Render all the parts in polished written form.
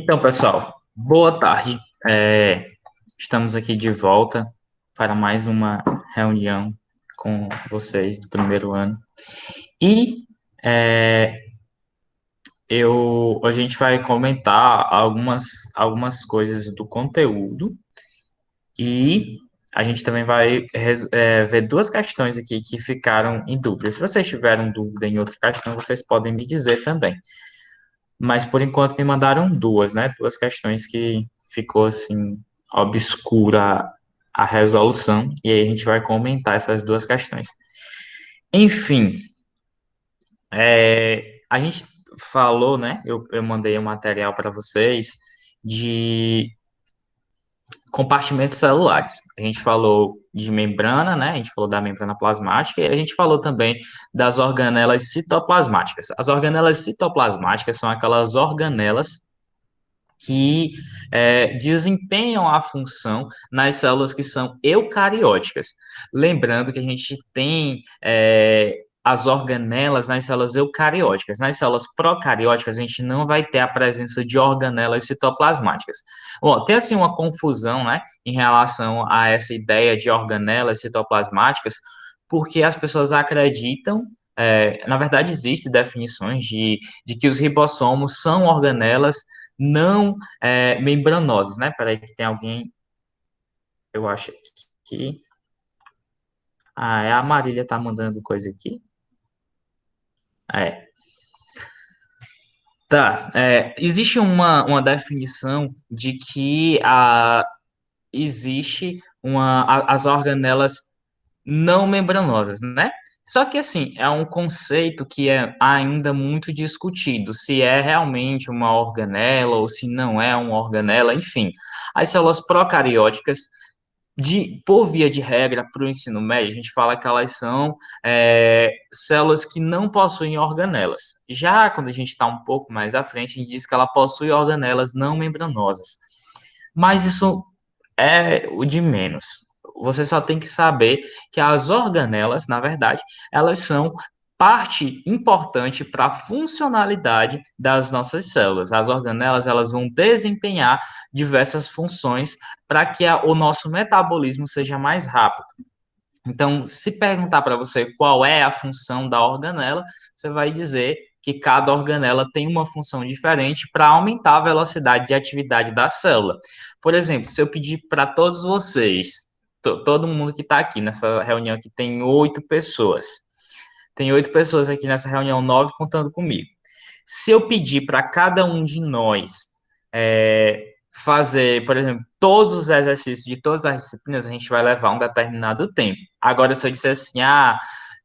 Então, pessoal, boa tarde. Estamos aqui de volta para mais uma reunião com vocês do primeiro ano. E é, a gente vai comentar algumas coisas do conteúdo e a gente também vai ver duas questões aqui que ficaram em dúvida. Se vocês tiverem dúvida em outra questão, vocês podem me dizer também. Mas por enquanto me mandaram duas, né? Duas questões que ficou assim obscura a resolução e aí a gente vai comentar essas duas questões. Enfim, a gente falou, né? Eu mandei um material para vocês de compartimentos celulares. A gente falou de membrana, né? A gente falou da membrana plasmática e a gente falou também das organelas citoplasmáticas. As organelas citoplasmáticas são aquelas organelas que desempenham a função nas células que são eucarióticas. Lembrando que a gente tem as organelas nas células eucarióticas. Nas células procarióticas, a gente não vai ter a presença de organelas citoplasmáticas. Bom, tem assim uma confusão, né, em relação a essa ideia de organelas citoplasmáticas, porque as pessoas acreditam na verdade, existem definições de que os ribossomos são organelas não membranosas, né? Peraí, que tem alguém, eu acho que. É a Marília tá mandando coisa aqui. É. Tá. Existe uma definição de que existe as organelas não membranosas, né? Só que, assim, é um conceito que é ainda muito discutido, se é realmente uma organela ou se não é uma organela, enfim. As células procarióticas, por via de regra, para o ensino médio, a gente fala que elas são células que não possuem organelas. Já quando a gente está um pouco mais à frente, a gente diz que ela possui organelas não membranosas. Mas isso é o de menos. Você só tem que saber que as organelas, na verdade, elas são parte importante para a funcionalidade das nossas células. As organelas, elas vão desempenhar diversas funções para que o nosso metabolismo seja mais rápido. Então, se perguntar para você qual é a função da organela, você vai dizer que cada organela tem uma função diferente para aumentar a velocidade de atividade da célula. Por exemplo, se eu pedir para todos vocês, todo mundo que está aqui nessa reunião aqui tem 8 pessoas. Tem 8 pessoas aqui nessa reunião, 9 contando comigo. Se eu pedir para cada um de nós fazer, por exemplo, todos os exercícios de todas as disciplinas, a gente vai levar um determinado tempo. Agora, se eu disser assim,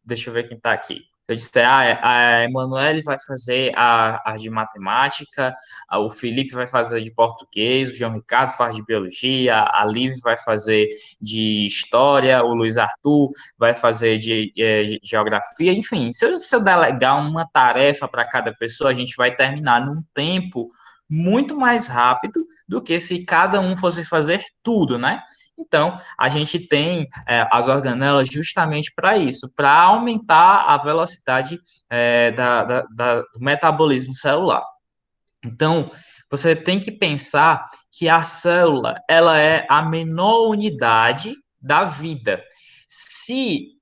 deixa eu ver quem está aqui. Se eu disser, a Emanuele vai fazer a de matemática, o Felipe vai fazer de português, o João Ricardo faz de biologia, a Liv vai fazer de história, o Luiz Arthur vai fazer de geografia, enfim, se eu delegar uma tarefa para cada pessoa, a gente vai terminar num tempo muito mais rápido do que se cada um fosse fazer tudo, né? Então, a gente tem as organelas justamente para isso, para aumentar a velocidade do metabolismo celular. Então, você tem que pensar que a célula, ela é a menor unidade da vida.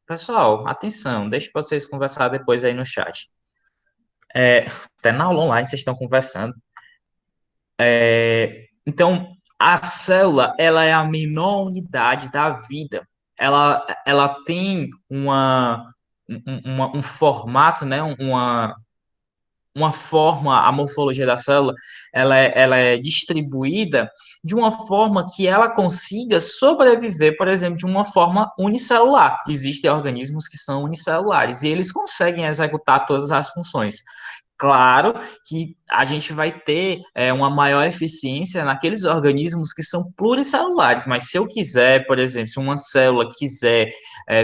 Pessoal, atenção, deixa vocês conversar depois aí no chat. Até na aula online vocês estão conversando. Então, a célula, ela é a menor unidade da vida. Ela tem um formato, né? Uma forma, a morfologia da célula, ela é distribuída de uma forma que ela consiga sobreviver, por exemplo, de uma forma unicelular. Existem organismos que são unicelulares e eles conseguem executar todas as funções. Claro que a gente vai ter uma maior eficiência naqueles organismos que são pluricelulares, mas se eu quiser, por exemplo, se uma célula quiser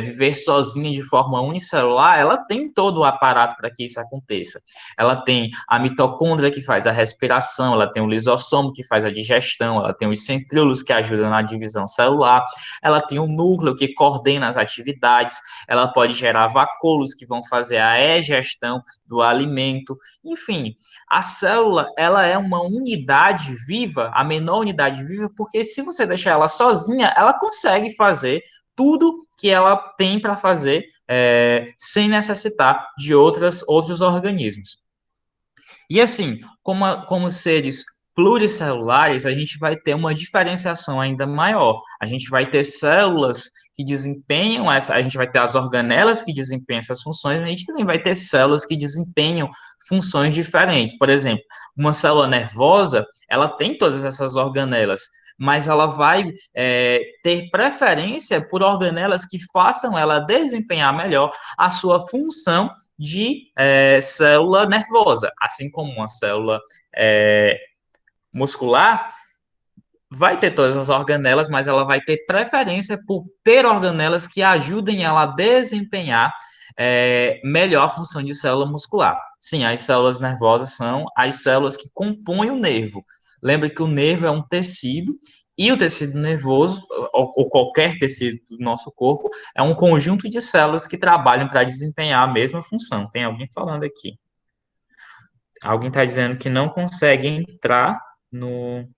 viver sozinha de forma unicelular, ela tem todo o aparato para que isso aconteça. Ela tem a mitocôndria que faz a respiração, ela tem o lisossomo que faz a digestão, ela tem os centríolos que ajudam na divisão celular, ela tem o núcleo que coordena as atividades, ela pode gerar vacúolos que vão fazer a egestão do alimento, Enfim, a célula, ela é uma unidade viva, a menor unidade viva, porque se você deixar ela sozinha, ela consegue fazer tudo que ela tem para fazer sem necessitar de outros organismos. E assim, como seres pluricelulares, a gente vai ter uma diferenciação ainda maior. A gente vai ter células que desempenham a gente vai ter as organelas que desempenham essas funções, mas a gente também vai ter células que desempenham funções diferentes. Por exemplo, uma célula nervosa, ela tem todas essas organelas, mas ela vai ter preferência por organelas que façam ela desempenhar melhor a sua função de célula nervosa, assim como uma célula é, muscular vai ter todas as organelas, mas ela vai ter preferência por ter organelas que ajudem ela a desempenhar melhor a função de célula muscular. Sim, as células nervosas são as células que compõem o nervo. Lembre que o nervo é um tecido e o tecido nervoso, ou qualquer tecido do nosso corpo, é um conjunto de células que trabalham para desempenhar a mesma função. Tem alguém falando aqui. Alguém está dizendo que não consegue entrar no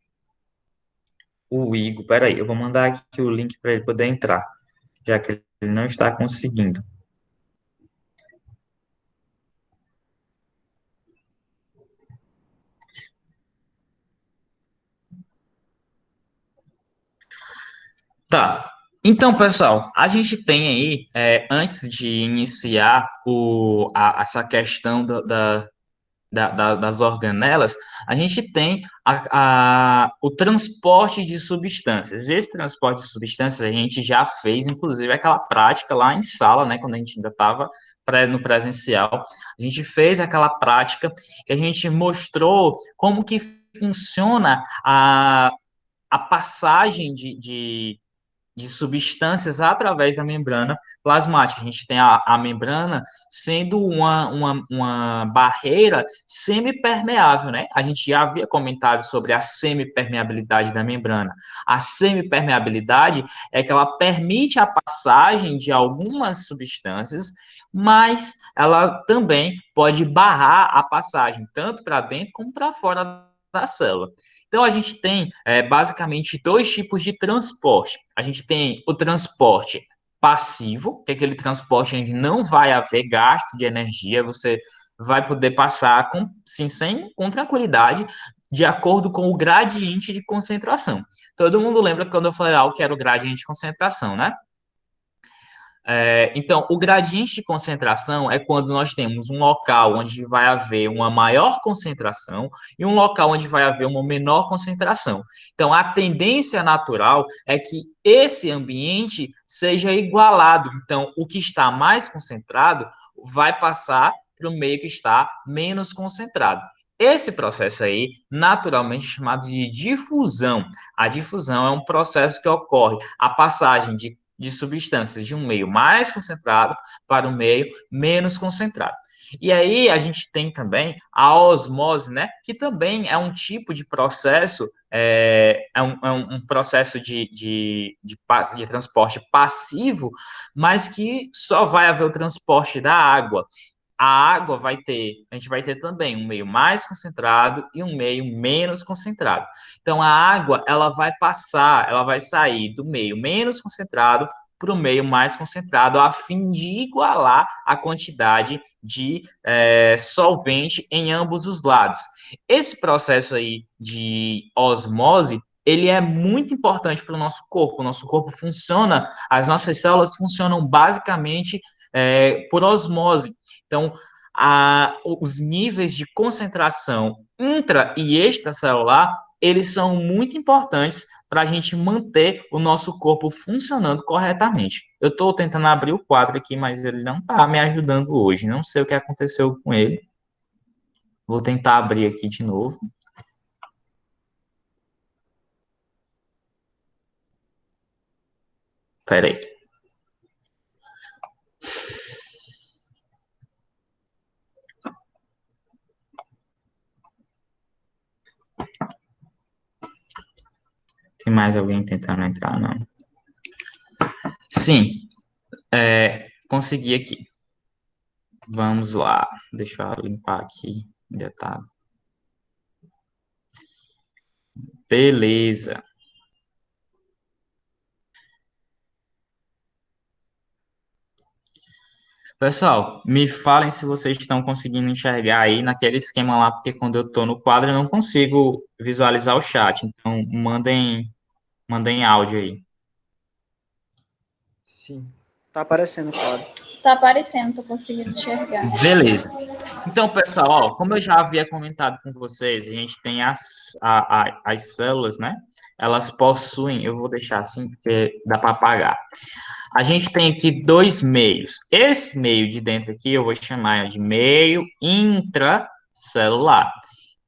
o Igor. Peraí, eu vou mandar aqui o link para ele poder entrar, já que ele não está conseguindo. Tá. Então, pessoal, a gente tem aí, antes de iniciar essa questão das organelas, a gente tem o transporte de substâncias. Esse transporte de substâncias a gente já fez, inclusive, aquela prática lá em sala, né, quando a gente ainda estava no presencial. A gente fez aquela prática que a gente mostrou como que funciona a passagem de substâncias através da membrana plasmática. A gente tem a membrana sendo uma barreira semipermeável, né? A gente já havia comentado sobre a semipermeabilidade da membrana. A semipermeabilidade é que ela permite a passagem de algumas substâncias, mas ela também pode barrar a passagem, tanto para dentro como para fora da célula. Então, a gente tem basicamente dois tipos de transporte. A gente tem o transporte passivo, que é aquele transporte onde não vai haver gasto de energia, você vai poder passar sim, com tranquilidade, de acordo com o gradiente de concentração. Todo mundo lembra quando eu falei o que era o gradiente de concentração, né? Então, o gradiente de concentração é quando nós temos um local onde vai haver uma maior concentração e um local onde vai haver uma menor concentração. Então, a tendência natural é que esse ambiente seja igualado. Então, o que está mais concentrado vai passar para o meio que está menos concentrado. Esse processo aí, naturalmente chamado de difusão. A difusão é um processo que ocorre a passagem de substâncias de um meio mais concentrado para um meio menos concentrado. E aí a gente tem também a osmose, né? Que também é um tipo de processo, um processo de transporte passivo, mas que só vai haver o transporte da água. A gente vai ter também um meio mais concentrado e um meio menos concentrado. Então, a água, ela vai sair do meio menos concentrado para o meio mais concentrado, a fim de igualar a quantidade de solvente em ambos os lados. Esse processo aí de osmose, ele é muito importante para o nosso corpo. O nosso corpo funciona, as nossas células funcionam basicamente por osmose. Então, os níveis de concentração intra e extracelular, eles são muito importantes para a gente manter o nosso corpo funcionando corretamente. Eu estou tentando abrir o quadro aqui, mas ele não está me ajudando hoje. Não sei o que aconteceu com ele. Vou tentar abrir aqui de novo. Espera aí. Tem mais alguém tentando entrar? Não. Sim, consegui aqui. Vamos lá. Deixa eu limpar aqui. Ainda tá. Beleza. Pessoal, me falem se vocês estão conseguindo enxergar aí naquele esquema lá, porque quando eu estou no quadro eu não consigo visualizar o chat. Então, mandem áudio aí. Sim. Tá aparecendo o quadro. Tá aparecendo, tô conseguindo enxergar. Beleza. Então, pessoal, ó, como eu já havia comentado com vocês, a gente tem as células, né? Elas possuem, eu vou deixar assim porque dá para apagar. A gente tem aqui dois meios. Esse meio de dentro aqui eu vou chamar de meio intracelular.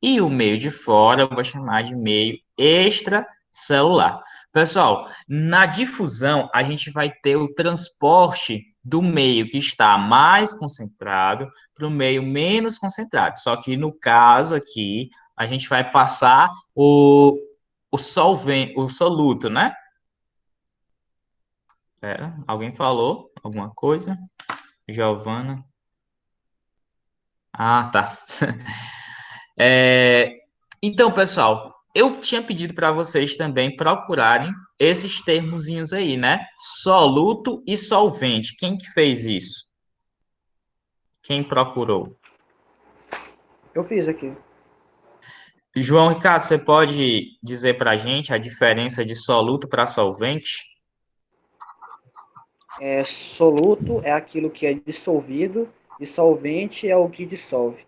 E o meio de fora eu vou chamar de meio extracelular. Pessoal, na difusão a gente vai ter o transporte do meio que está mais concentrado para o meio menos concentrado. Só que no caso aqui, a gente vai passar o soluto, né? Pera, alguém falou alguma coisa? Giovana? Ah, tá. É, então, pessoal, eu tinha pedido para vocês também procurarem esses termozinhos aí, né? Soluto e solvente. Quem que fez isso? Quem procurou? Eu fiz aqui. João Ricardo, você pode dizer para a gente a diferença de soluto para solvente? Soluto é aquilo que é dissolvido e solvente é o que dissolve.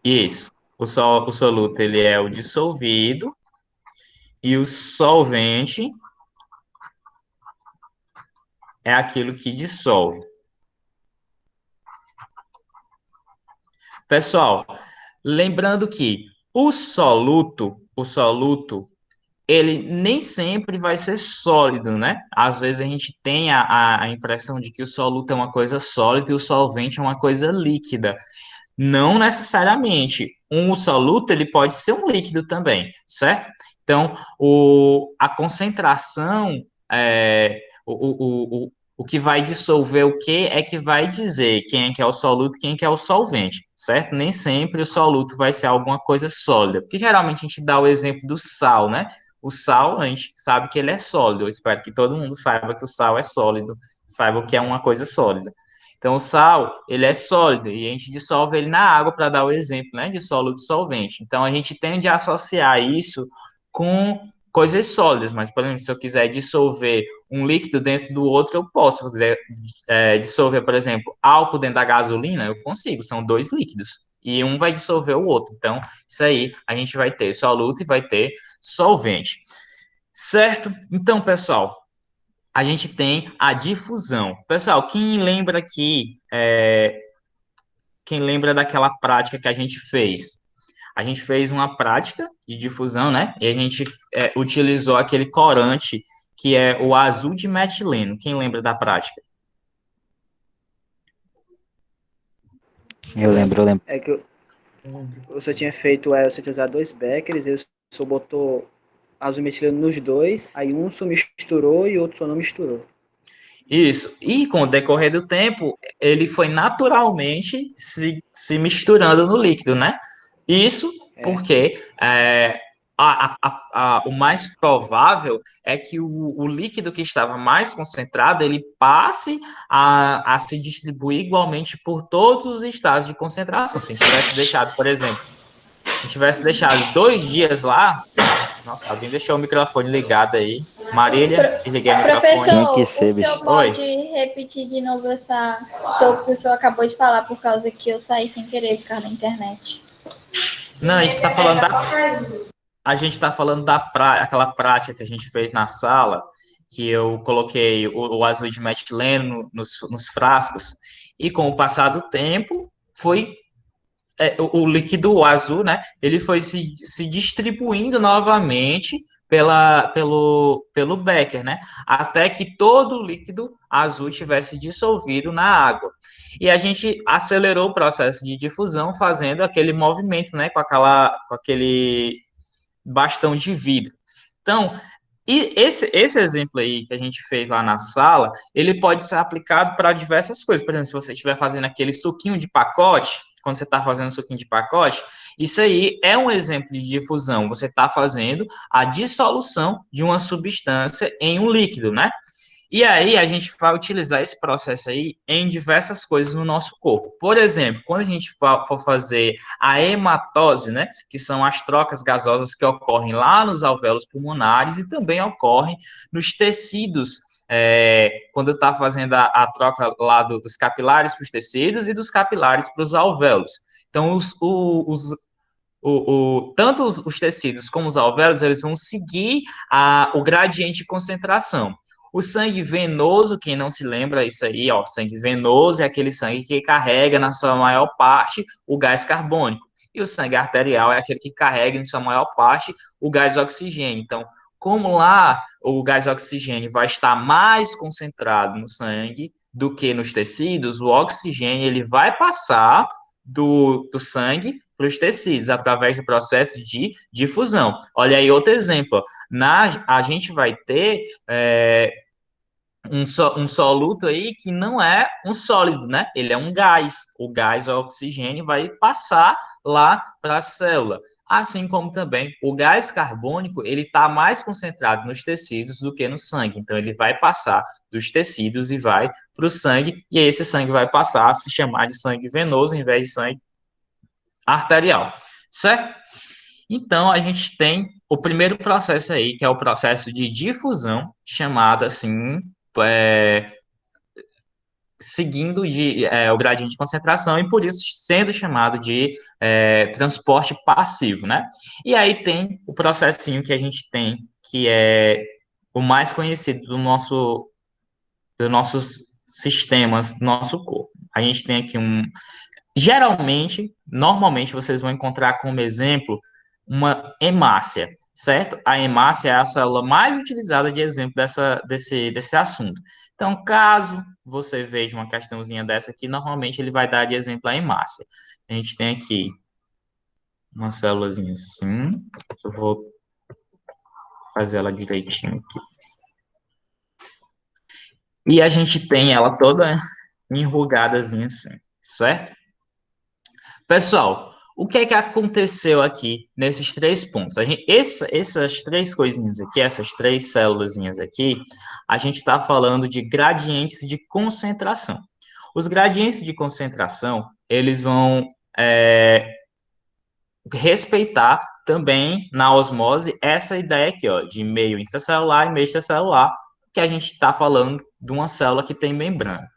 Isso. O soluto ele é o dissolvido e o solvente é aquilo que dissolve. Pessoal, lembrando que o soluto, ele nem sempre vai ser sólido, né? Às vezes a gente tem a impressão de que o soluto é uma coisa sólida e o solvente é uma coisa líquida. Não necessariamente. Um soluto, ele pode ser um líquido também, certo? Então, a concentração, o que vai dissolver o que é que vai dizer quem é que é o soluto e quem é que é o solvente, certo? Nem sempre o soluto vai ser alguma coisa sólida, porque geralmente a gente dá o exemplo do sal, né? O sal, a gente sabe que ele é sólido. Eu espero que todo mundo saiba que o sal é sólido, saiba o que é uma coisa sólida. Então, o sal, ele é sólido e a gente dissolve ele na água para dar o exemplo, né, de sólido solvente. Então, a gente tende a associar isso com coisas sólidas, mas, por exemplo, se eu quiser dissolver um líquido dentro do outro, eu posso. Se eu quiser dissolver, por exemplo, álcool dentro da gasolina, eu consigo, são dois líquidos. E um vai dissolver o outro. Então, isso aí, a gente vai ter soluto e vai ter solvente. Certo? Então, pessoal, a gente tem a difusão. Pessoal, quem lembra aqui, quem lembra daquela prática que a gente fez? A gente fez uma prática de difusão, né? E a gente utilizou aquele corante que é o azul de metileno. Quem lembra da prática? Eu lembro, eu lembro. É que você tinha feito, você tinha usado 2 Beckers, eu só botou azul metileno nos dois, aí um só misturou e outro só não misturou. Isso. E com o decorrer do tempo, ele foi naturalmente se misturando no líquido, né? Isso porque o mais provável é que o líquido que estava mais concentrado, ele passe a se distribuir igualmente por todos os estados de concentração. Se a gente tivesse deixado, por exemplo, se a gente tivesse deixado 2 dias lá, nossa, alguém deixou o microfone ligado aí. Marília, liguei o microfone. Tinha que Professor, ser, o senhor bicho. pode repetir de novo sobre o que o senhor acabou de falar, por causa que eu saí sem querer por causa da internet. Não, a gente está falando aquela prática que a gente fez na sala, que eu coloquei o azul de metileno nos frascos, e com o passar do tempo, foi o líquido azul, né? Ele foi se distribuindo novamente pelo becker, né? Até que todo o líquido azul tivesse dissolvido na água. E a gente acelerou o processo de difusão fazendo aquele movimento, né? Com aquele bastão de vidro. Então, e esse exemplo aí que a gente fez lá na sala, ele pode ser aplicado para diversas coisas. Por exemplo, se você estiver fazendo aquele suquinho de pacote, quando você está fazendo suquinho de pacote, isso aí é um exemplo de difusão. Você está fazendo a dissolução de uma substância em um líquido, né? E aí a gente vai utilizar esse processo aí em diversas coisas no nosso corpo. Por exemplo, quando a gente for fazer a hematose, né, que são as trocas gasosas que ocorrem lá nos alvéolos pulmonares e também ocorrem nos tecidos, quando está fazendo a troca lá dos capilares para os tecidos e dos capilares para os alvéolos. Então, tanto os tecidos como os alvéolos, eles vão seguir o gradiente de concentração. O sangue venoso, quem não se lembra, isso aí, ó, sangue venoso é aquele sangue que carrega na sua maior parte o gás carbônico. E o sangue arterial é aquele que carrega em sua maior parte o gás oxigênio. Então, como lá o gás oxigênio vai estar mais concentrado no sangue do que nos tecidos, o oxigênio ele vai passar do sangue para os tecidos, através do processo de difusão. Olha aí outro exemplo. A gente vai ter um soluto aí que não é um sólido, né? Ele é um gás. O gás, o oxigênio, vai passar lá para a célula. Assim como também o gás carbônico, ele está mais concentrado nos tecidos do que no sangue. Então, ele vai passar dos tecidos e vai para o sangue, e esse sangue vai passar a se chamar de sangue venoso em vez de sangue arterial, certo? Então, a gente tem o primeiro processo aí, que é o processo de difusão, chamado assim, é, seguindo o gradiente de concentração, e por isso sendo chamado de transporte passivo, né? E aí tem o processinho que a gente tem, que é o mais conhecido dos nossos sistemas, do nosso corpo. A gente tem aqui geralmente, normalmente, vocês vão encontrar como exemplo uma hemácia, certo? A hemácia é a célula mais utilizada de exemplo desse assunto. Então, caso você veja uma questãozinha dessa aqui, normalmente ele vai dar de exemplo a hemácia. A gente tem aqui uma célulazinha assim, eu vou fazer ela direitinho aqui. E a gente tem ela toda enrugadazinha assim, certo? Pessoal, o que é que aconteceu aqui nesses três pontos? Essas três coisinhas aqui, essas três célulazinhas aqui, a gente está falando de gradientes de concentração. Os gradientes de concentração, eles vão respeitar também na osmose essa ideia aqui, ó, de meio intracelular e meio extracelular, que a gente está falando de uma célula que tem membrana.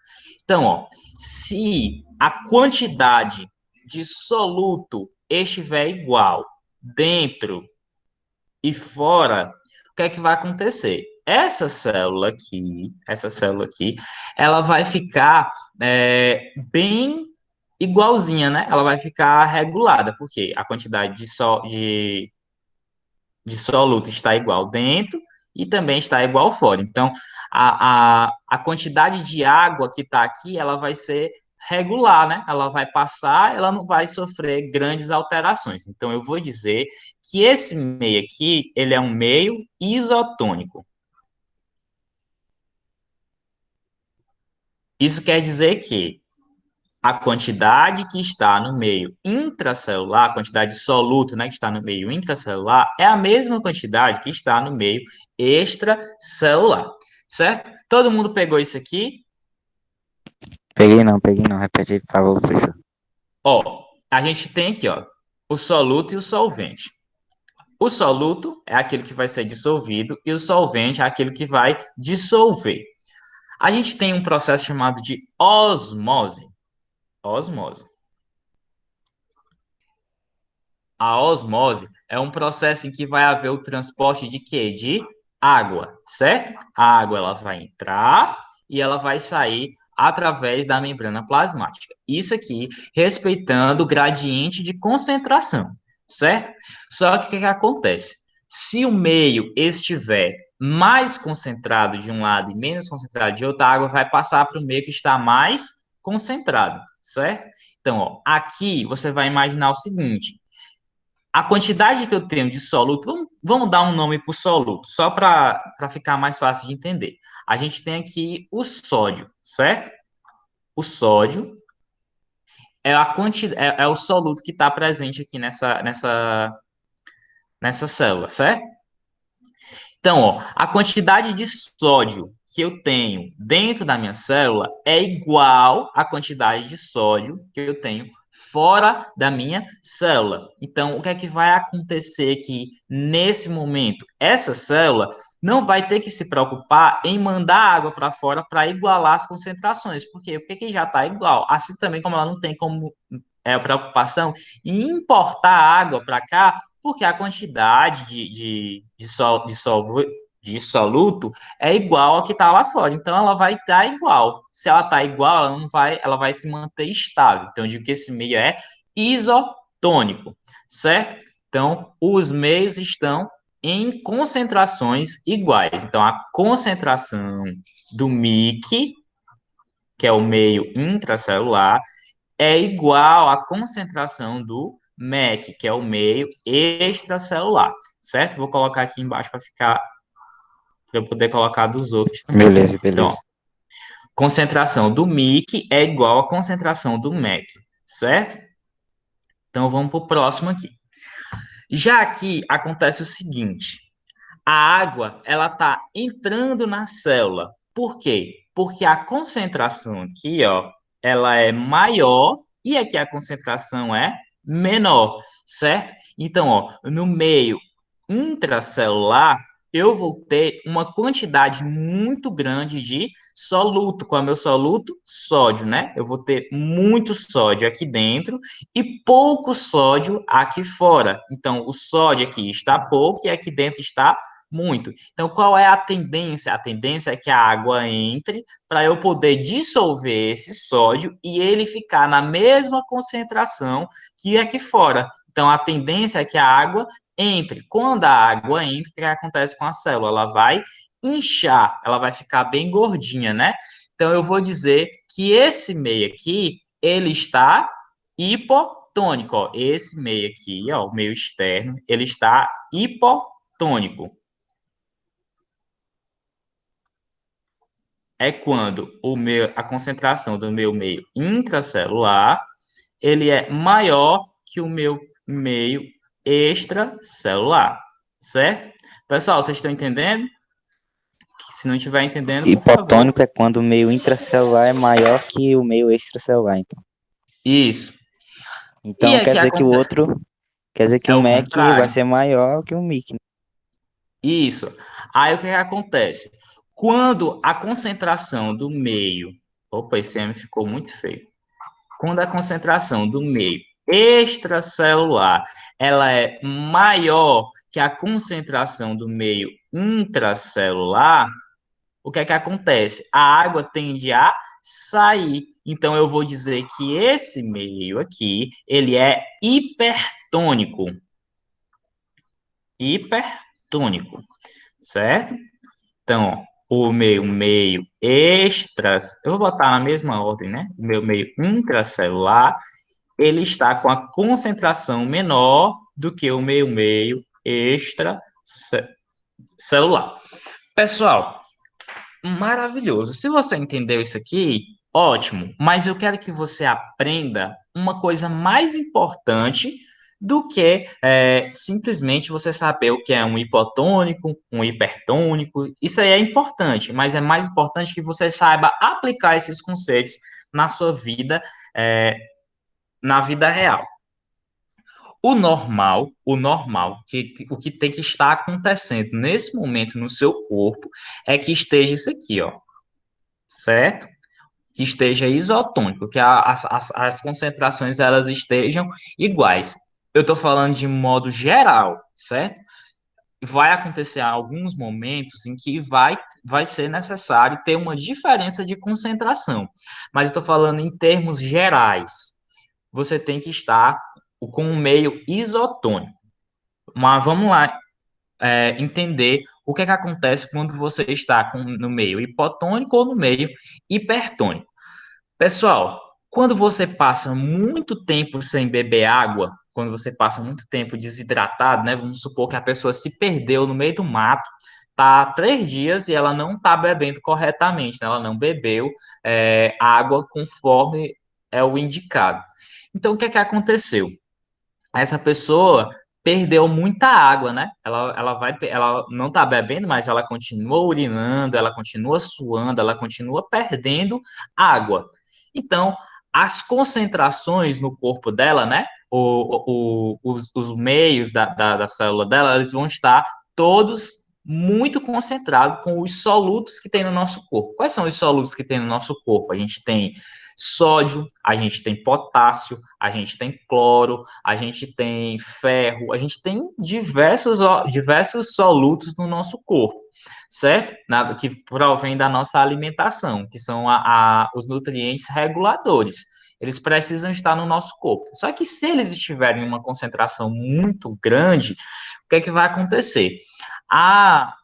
Então, ó, se a quantidade de soluto estiver igual dentro e fora, o que é que vai acontecer? Essa célula aqui, ela vai ficar bem igualzinha, né? Ela vai ficar regulada, porque a quantidade de soluto está igual dentro e também está igual fora. Então, a quantidade de água que está aqui, ela vai ser regular, né? Ela vai passar, ela não vai sofrer grandes alterações. Então, eu vou dizer que esse meio aqui, ele é um meio isotônico. Isso quer dizer que a quantidade que está no meio intracelular, a quantidade de soluto, né, que está no meio intracelular, é a mesma quantidade que está no meio extracelular, certo? Todo mundo pegou isso aqui? Peguei não. Repete aí, por favor, professor. Ó, a gente tem aqui, ó, o soluto e o solvente. O soluto é aquele que vai ser dissolvido e o solvente é aquele que vai dissolver. A gente tem um processo chamado de osmose. Osmose. A osmose é um processo em que vai haver o transporte de quê? De água, certo? A água ela vai entrar e ela vai sair através da membrana plasmática. Isso aqui respeitando o gradiente de concentração, certo? Só que o que acontece? Se o meio estiver mais concentrado de um lado e menos concentrado de outro, a água vai passar para o meio que está mais concentrado, certo? Então, ó, aqui você vai imaginar o seguinte: a quantidade que eu tenho de soluto, vamos dar um nome para o soluto, só para ficar mais fácil de entender. A gente tem aqui o sódio, certo? O sódio, é o soluto que está presente aqui nessa célula, certo? Então, ó, a quantidade de sódio que eu tenho dentro da minha célula é igual à quantidade de sódio que eu tenho fora da minha célula. Então, o que é que vai acontecer aqui nesse momento? Essa célula não vai ter que se preocupar em mandar água para fora para igualar as concentrações. Por quê? Porque já está igual. Assim também como ela não tem como preocupação em importar água para cá, porque a quantidade de soluto é igual ao que está lá fora. Então, ela vai estar igual. Se ela está igual, ela vai se manter estável. Então, eu digo que esse meio é isotônico, certo? Então, os meios estão em concentrações iguais. Então, a concentração do MIC, que é o meio intracelular, é igual à concentração do MEC, que é o meio extracelular, certo? Vou colocar aqui embaixo para eu poder colocar dos outros também. Beleza, Então, beleza. ó, concentração do MIC é igual à concentração do MEC, certo? Então vamos para o próximo aqui. Já aqui acontece o seguinte: a água ela está entrando na célula. Por quê? Porque a concentração aqui, ó, ela é maior e aqui a concentração é menor, certo? Então, ó, no meio intracelular, eu vou ter uma quantidade muito grande de soluto. Qual é o meu soluto? Sódio, né? Eu vou ter muito sódio aqui dentro e pouco sódio aqui fora. Então, o sódio aqui está pouco e aqui dentro está muito. Então, qual é a tendência? A tendência é que a água entre para eu poder dissolver esse sódio e ele ficar na mesma concentração que aqui fora. Então, a tendência é que a água entre. Quando a água entra, o que acontece com a célula? Ela vai inchar, ela vai ficar bem gordinha, né? Então, eu vou dizer que esse meio aqui, ele está hipotônico. Ó. Esse meio aqui, ó, o meio externo, ele está hipotônico. É quando a concentração do meu meio intracelular ele é maior que o meu meio extracelular, certo? Pessoal, vocês estão entendendo? Se não estiver entendendo, por favor. Hipotônico é quando o meio intracelular é maior que o meio extracelular, então. Isso. E Então quer aqui dizer que o acontece. outro, quer dizer que É o o MEC vai contrário. ser maior que o MIC, né? Isso. Aí o que acontece? Quando a concentração do meio. Opa, esse M ficou muito feio. Quando a concentração do meio extracelular ela é maior que a concentração do meio intracelular, o que é que acontece? A água tende a sair. Então eu vou dizer que esse meio aqui, ele é hipertônico. Hipertônico, certo? Então, ó, o meu meio extra, eu vou botar na mesma ordem, né? O meu meio intracelular ele está com a concentração menor do que o meu meio extracelular. Pessoal, maravilhoso. Se você entendeu isso aqui, ótimo. Mas eu quero que você aprenda uma coisa mais importante do que simplesmente você saber o que é um hipotônico, um hipertônico. Isso aí é importante, mas é mais importante que você saiba aplicar esses conceitos na sua vida, na vida real. O que tem que estar acontecendo nesse momento no seu corpo é que esteja isso aqui, ó, certo? Que esteja isotônico, que as concentrações elas estejam iguais. Eu estou falando de modo geral, certo? Vai acontecer alguns momentos em que vai ser necessário ter uma diferença de concentração, mas eu estou falando em termos gerais. Você tem que estar com um meio isotônico. Mas vamos lá entender o que é que acontece quando você está no meio hipotônico ou no meio hipertônico. Pessoal, quando você passa muito tempo sem beber água, quando você passa muito tempo desidratado, né? Vamos supor que a pessoa se perdeu no meio do mato, tá há 3 dias e ela não está bebendo corretamente, né? Ela não bebeu água conforme é o indicado. Então, o que é que aconteceu? Essa pessoa perdeu muita água, né? Ela não está bebendo, mas ela continua urinando, ela continua suando, ela continua perdendo água. Então, as concentrações no corpo dela, né? Os meios da célula dela, eles vão estar todos muito concentrados com os solutos que tem no nosso corpo. Quais são os solutos que tem no nosso corpo? A gente tem sódio, a gente tem potássio, a gente tem cloro, a gente tem ferro, a gente tem diversos solutos no nosso corpo, certo? Que provém da nossa alimentação, que são os nutrientes reguladores. Eles precisam estar no nosso corpo. Só que se eles estiverem em uma concentração muito grande, o que é que vai acontecer? A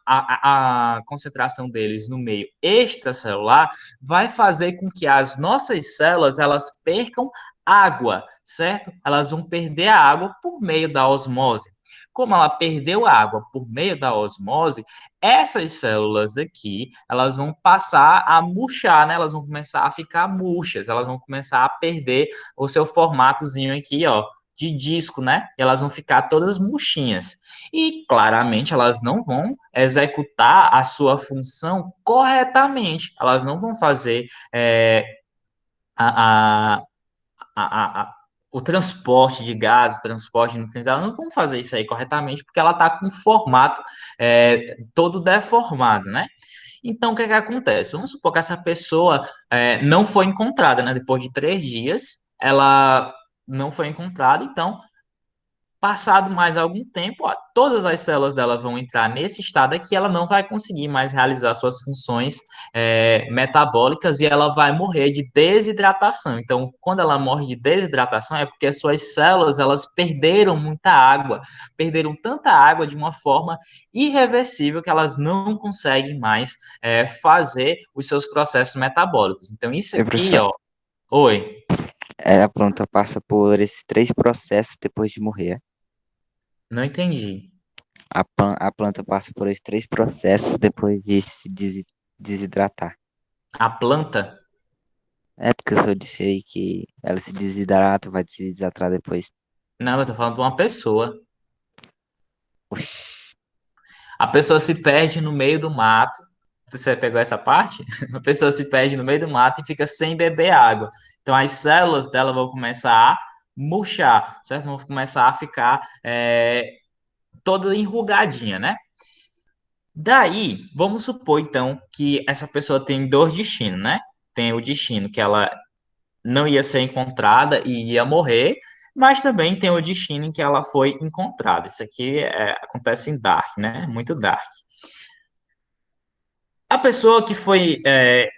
concentração deles no meio extracelular vai fazer com que as nossas células elas percam água, certo? Elas vão perder a água por meio da osmose. Como ela perdeu a água por meio da osmose, essas células aqui, elas vão passar a murchar, né? Elas vão começar a ficar murchas, elas vão começar a perder o seu formatozinho aqui, ó, de disco, né? E elas vão ficar todas murchinhas. E claramente elas não vão executar a sua função corretamente. Elas não vão fazer a, a, a, o transporte de gás, o transporte de nutrientes, elas não vão fazer isso aí corretamente porque ela está com o formato todo deformado, né? Então, o que é que acontece? Vamos supor que essa pessoa não foi encontrada, né? Depois de 3 dias, ela não foi encontrada, então passado mais algum tempo, ó, todas as células dela vão entrar nesse estado aqui, ela não vai conseguir mais realizar suas funções metabólicas e ela vai morrer de desidratação. Então, quando ela morre de desidratação, é porque as suas células elas perderam muita água, perderam tanta água de uma forma irreversível que elas não conseguem mais fazer os seus processos metabólicos. Então, isso E, aqui, professor, ó, oi, a planta passa por esses 3 processos depois de morrer. não entendi. A planta passa por esses 3 processos depois de se desidratar. A planta. É porque o senhor disse aí que ela se desidrata, vai se desidratar depois. Não, eu tô falando de uma pessoa. Oxi. A pessoa se perde no meio do mato. Você pegou essa parte? A pessoa se perde no meio do mato e fica sem beber água. Então as células dela vão começar a murchar, certo? Vão começar a ficar toda enrugadinha, né? Daí, vamos supor então que essa pessoa tem dois destinos, né? Tem o destino que ela não ia ser encontrada e ia morrer, mas também tem o destino em que ela foi encontrada. Isso aqui acontece em Dark, né? Muito Dark. A pessoa que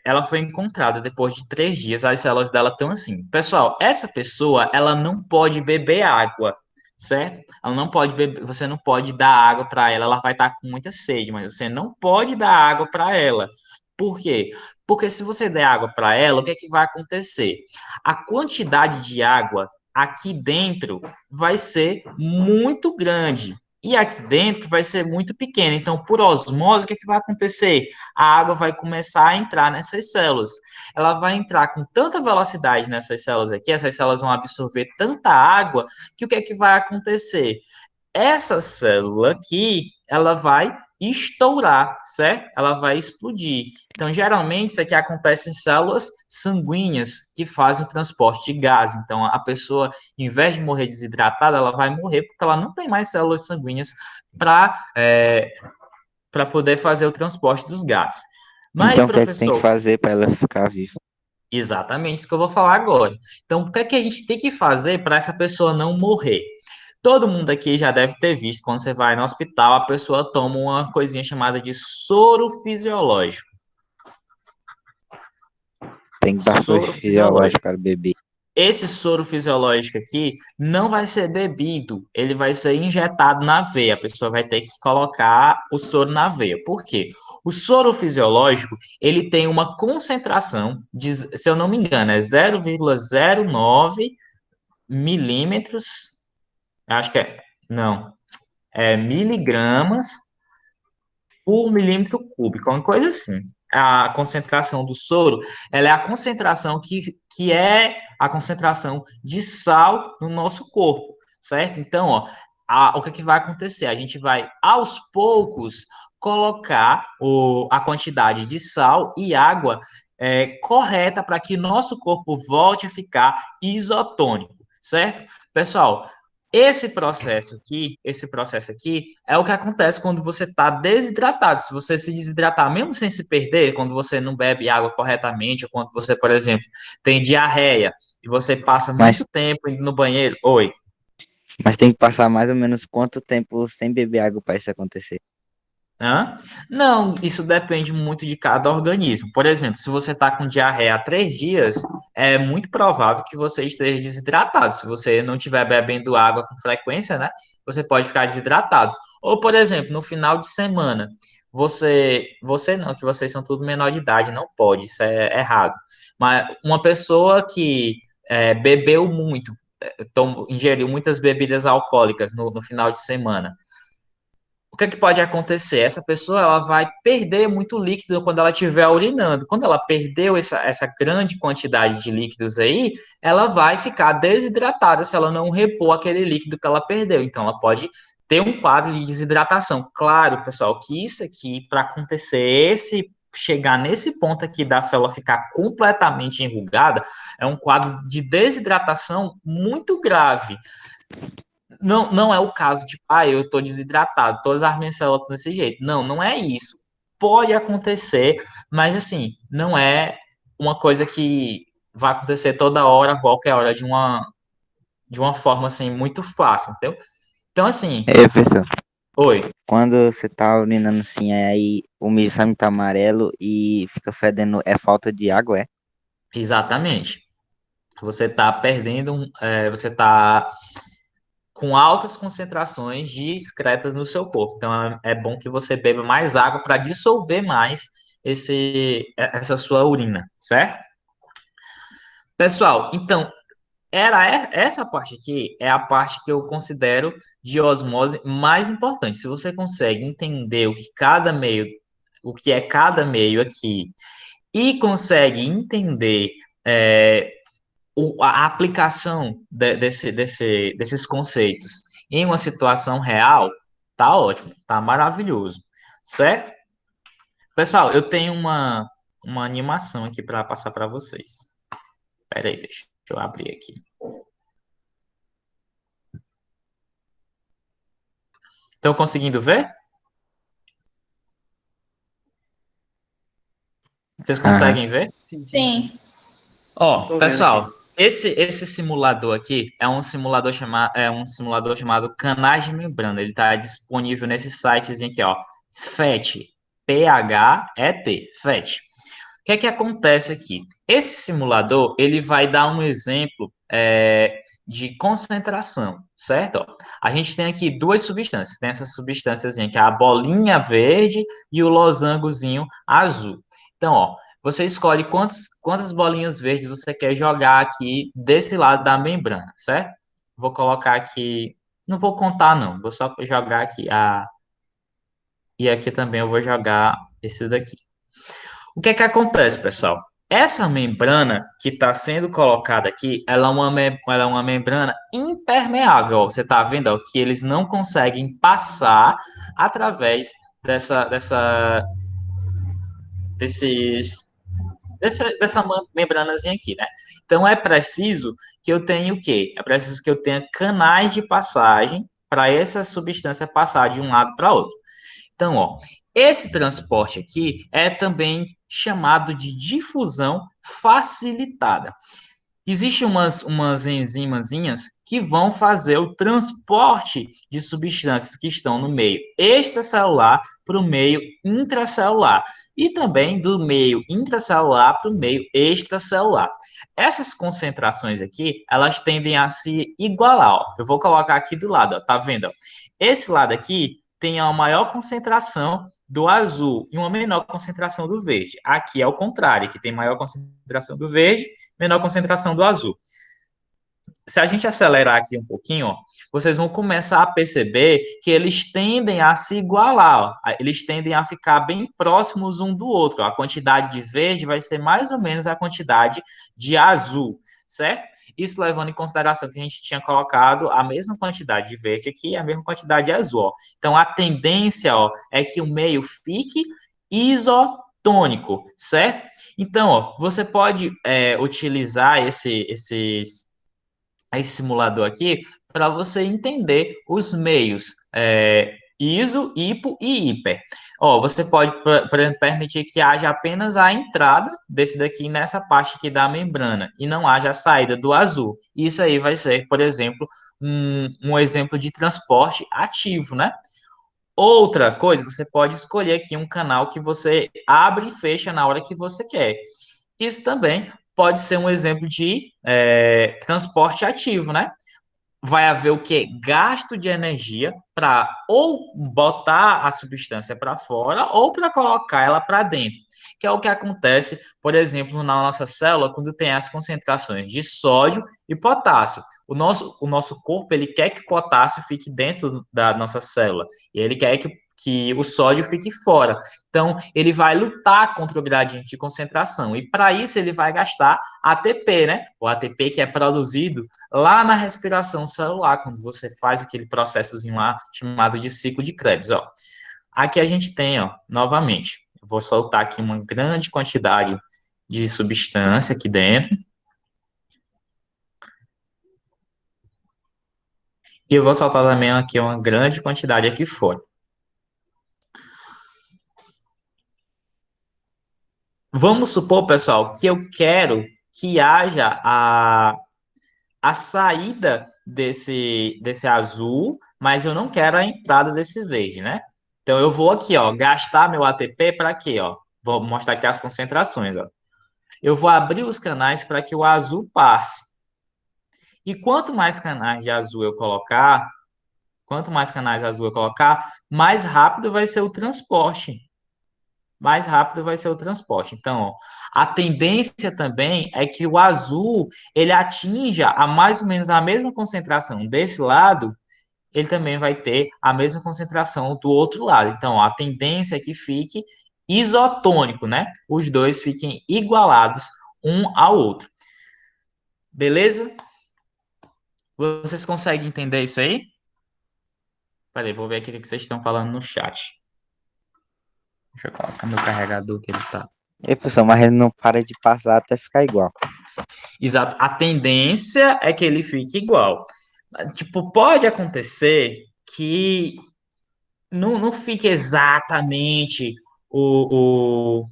ela foi encontrada depois de 3 dias, as células dela estão assim. Pessoal, essa pessoa, ela não pode beber água, certo? Ela não pode beber, você não pode dar água para ela, ela vai estar com muita sede, mas você não pode dar água para ela. Por quê? Porque se você der água para ela, o que é que vai acontecer? A quantidade de água aqui dentro vai ser muito grande. E aqui dentro que vai ser muito pequena. Então, por osmose, o que é que vai acontecer? A água vai começar a entrar nessas células. Ela vai entrar com tanta velocidade nessas células aqui, essas células vão absorver tanta água, que o que é que vai acontecer? Essa célula aqui, ela vai estourar, certo? Ela vai explodir. Então, geralmente, isso aqui acontece em células sanguíneas que fazem o transporte de gás. Então, a pessoa, em vez de morrer desidratada, ela vai morrer porque ela não tem mais células sanguíneas para poder fazer o transporte dos gases. Mas, Então, o que é que tem que professor, fazer para ela ficar viva? exatamente isso que eu vou falar agora. Então, o que é que a gente tem que fazer para essa pessoa não morrer? Todo mundo aqui já deve ter visto, quando você vai no hospital, a pessoa toma uma coisinha chamada de soro fisiológico. Tem que dar soro Soro fisiológico. fisiológico para beber. Esse soro fisiológico aqui não vai ser bebido, ele vai ser injetado na veia. A pessoa vai ter que colocar o soro na veia. Por quê? O soro fisiológico, ele tem uma concentração de, se eu não me engano, é 0,09 milímetros, acho que não, miligramas por milímetro cúbico, uma coisa assim. a concentração do soro, ela é a concentração que é a concentração de sal no nosso corpo, certo? Então, ó, o que vai acontecer? A gente vai, aos poucos, colocar a quantidade de sal e água correta para que nosso corpo volte a ficar isotônico, certo? Pessoal, esse processo aqui é o que acontece quando você está desidratado. Se você se desidratar, mesmo sem se perder, quando você não bebe água corretamente, ou quando você, por exemplo, tem diarreia e você passa Mas, muito tempo indo no banheiro. Oi. mas tem que passar mais ou menos quanto tempo sem beber água para isso acontecer? Hã? Não, isso depende muito de cada organismo. Por exemplo, se você está com diarreia há 3 dias, é muito provável que você esteja desidratado. Se você não estiver bebendo água com frequência, né? Você pode ficar desidratado. Ou, por exemplo, no final de semana, você não, que vocês são tudo menor de idade, não pode, isso é errado. Mas uma pessoa que bebeu muito, ingeriu muitas bebidas alcoólicas no final de semana, o que é que pode acontecer? Essa pessoa ela vai perder muito líquido quando ela estiver urinando. Quando ela perdeu essa grande quantidade de líquidos aí, ela vai ficar desidratada se ela não repor aquele líquido que ela perdeu. Então, ela pode ter um quadro de desidratação. Claro, pessoal, que isso aqui, para acontecer chegar nesse ponto aqui da célula ficar completamente enrugada, é um quadro de desidratação muito grave. Não, não é o caso de, eu estou desidratado, todas as minhas células estão desse jeito. Não, não é isso. Pode acontecer, mas assim, não é uma coisa que vai acontecer toda hora, qualquer hora, de uma forma assim, muito fácil, entendeu? Então, assim, É, professor, oi, quando você tá urinando assim, aí o mijo sai muito amarelo e fica fedendo, é falta de água, é? exatamente. Você está perdendo, você está com altas concentrações de excretas no seu corpo. Então, é bom que você beba mais água para dissolver mais essa sua urina, certo? Pessoal, então, essa parte aqui é a parte que eu considero de osmose mais importante. Se você consegue entender o que é cada meio aqui, e consegue entender é, a aplicação desses conceitos em uma situação real, tá ótimo, tá maravilhoso, certo? Pessoal, eu tenho uma animação aqui para passar para vocês. Espera aí, deixa eu abrir aqui. Estão conseguindo ver? Vocês Aham. conseguem ver? Sim, sim, sim. Sim. Ó, Tô vendo aqui. pessoal, esse simulador aqui é um simulador chamado Canais de Membrana. Ele está disponível nesse sitezinho aqui, ó, PHET, PHET, PHET. O que é que acontece aqui? Esse simulador, ele vai dar um exemplo de concentração, certo? Ó, a gente tem aqui duas substâncias. Tem essa substânciazinha que é a bolinha verde e o losangozinho azul. Então, ó, você escolhe quantas bolinhas verdes você quer jogar aqui desse lado da membrana, certo? Vou colocar aqui, não vou contar não, vou só jogar aqui e aqui também eu vou jogar esse daqui. O que é que acontece, pessoal? Essa membrana que está sendo colocada aqui, ela é uma membrana impermeável. Ó, você está vendo, ó, que eles não conseguem passar através desses dessa membranazinha aqui, né? Então é preciso que eu tenha o quê? É preciso que eu tenha canais de passagem para essa substância passar de um lado para outro. Então, ó, esse transporte aqui é também chamado de difusão facilitada. Existem umas enzimazinhas que vão fazer o transporte de substâncias que estão no meio extracelular para o meio intracelular e também do meio intracelular para o meio extracelular. Essas concentrações aqui, elas tendem a se igualar. Ó. Eu vou colocar aqui do lado, ó, tá vendo? Ó? Esse lado aqui tem a maior concentração do azul e uma menor concentração do verde. Aqui é o contrário, que tem maior concentração do verde, menor concentração do azul. se a gente acelerar aqui um pouquinho, ó, vocês vão começar a perceber que eles tendem a se igualar, ó, eles tendem a ficar bem próximos um do outro. Ó. A quantidade de verde vai ser mais ou menos a quantidade de azul, certo? Isso levando em consideração que a gente tinha colocado a mesma quantidade de verde aqui e a mesma quantidade de azul. Ó. Então, a tendência ó, é que o meio fique isotônico, certo? Então, ó, você pode utilizar esse simulador aqui para você entender os meios ISO, HIPO e HIPER. Ó, você pode permitir que haja apenas a entrada desse daqui nessa parte aqui da membrana e não haja a saída do azul. Isso aí vai ser, por exemplo, um exemplo de transporte ativo, né? Outra coisa, você pode escolher aqui um canal que você abre e fecha na hora que você quer. Isso também pode ser um exemplo de transporte ativo, né? Vai haver o quê? Gasto de energia para ou botar a substância para fora ou para colocar ela para dentro, que é o que acontece, por exemplo, na nossa célula, quando tem as concentrações de sódio e potássio. O nosso corpo ele quer que o potássio fique dentro da nossa célula e ele quer que o sódio fique fora. Então, ele vai lutar contra o gradiente de concentração e para isso ele vai gastar ATP, né? O ATP que é produzido lá na respiração celular, quando você faz aquele processozinho lá chamado de ciclo de Krebs, ó. Aqui a gente tem, ó, novamente, eu vou soltar aqui uma grande quantidade de substância aqui dentro. E eu vou soltar também aqui uma grande quantidade aqui fora. Vamos supor, pessoal, que eu quero que haja a saída desse azul, mas eu não quero a entrada desse verde, né? Então eu vou aqui, ó, gastar meu ATP para quê, ó? Vou mostrar aqui as concentrações, ó. Eu vou abrir os canais para que o azul passe. E quanto mais canais de azul eu colocar, quanto mais canais azul eu colocar, mais rápido vai ser o transporte. Mais rápido vai ser o transporte. Então, ó, a tendência também é que o azul ele atinja a mais ou menos a mesma concentração desse lado, ele também vai ter a mesma concentração do outro lado. Então, ó, a tendência é que fique isotônico, né? Os dois fiquem igualados um ao outro. Beleza? Vocês conseguem entender isso aí? Peraí, vou ver aqui o que vocês estão falando no chat. Deixa eu colocar meu carregador que ele tá. E, professor, mas ele não para de passar até ficar igual. Exato. A tendência é que ele fique igual. Tipo, pode acontecer que não fique exatamente o,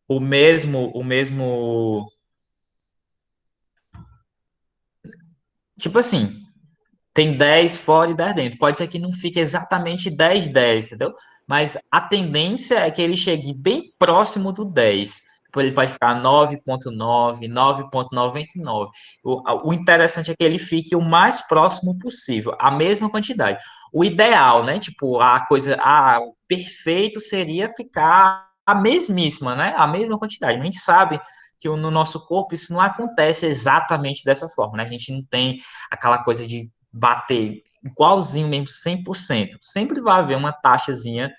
o mesmo. Tipo assim, tem 10 fora e 10 dentro. Pode ser que não fique exatamente 10 10, entendeu? Mas a tendência é que ele chegue bem próximo do 10. Ele pode ficar 9,9, 9,99. O interessante é que ele fique o mais próximo possível, a mesma quantidade. O ideal, né? Tipo, o perfeito seria ficar a mesmíssima, né? A mesma quantidade. Mas a gente sabe que no nosso corpo isso não acontece exatamente dessa forma, né? A gente não tem aquela coisa de bater igualzinho mesmo, 100%. Sempre vai haver uma taxazinha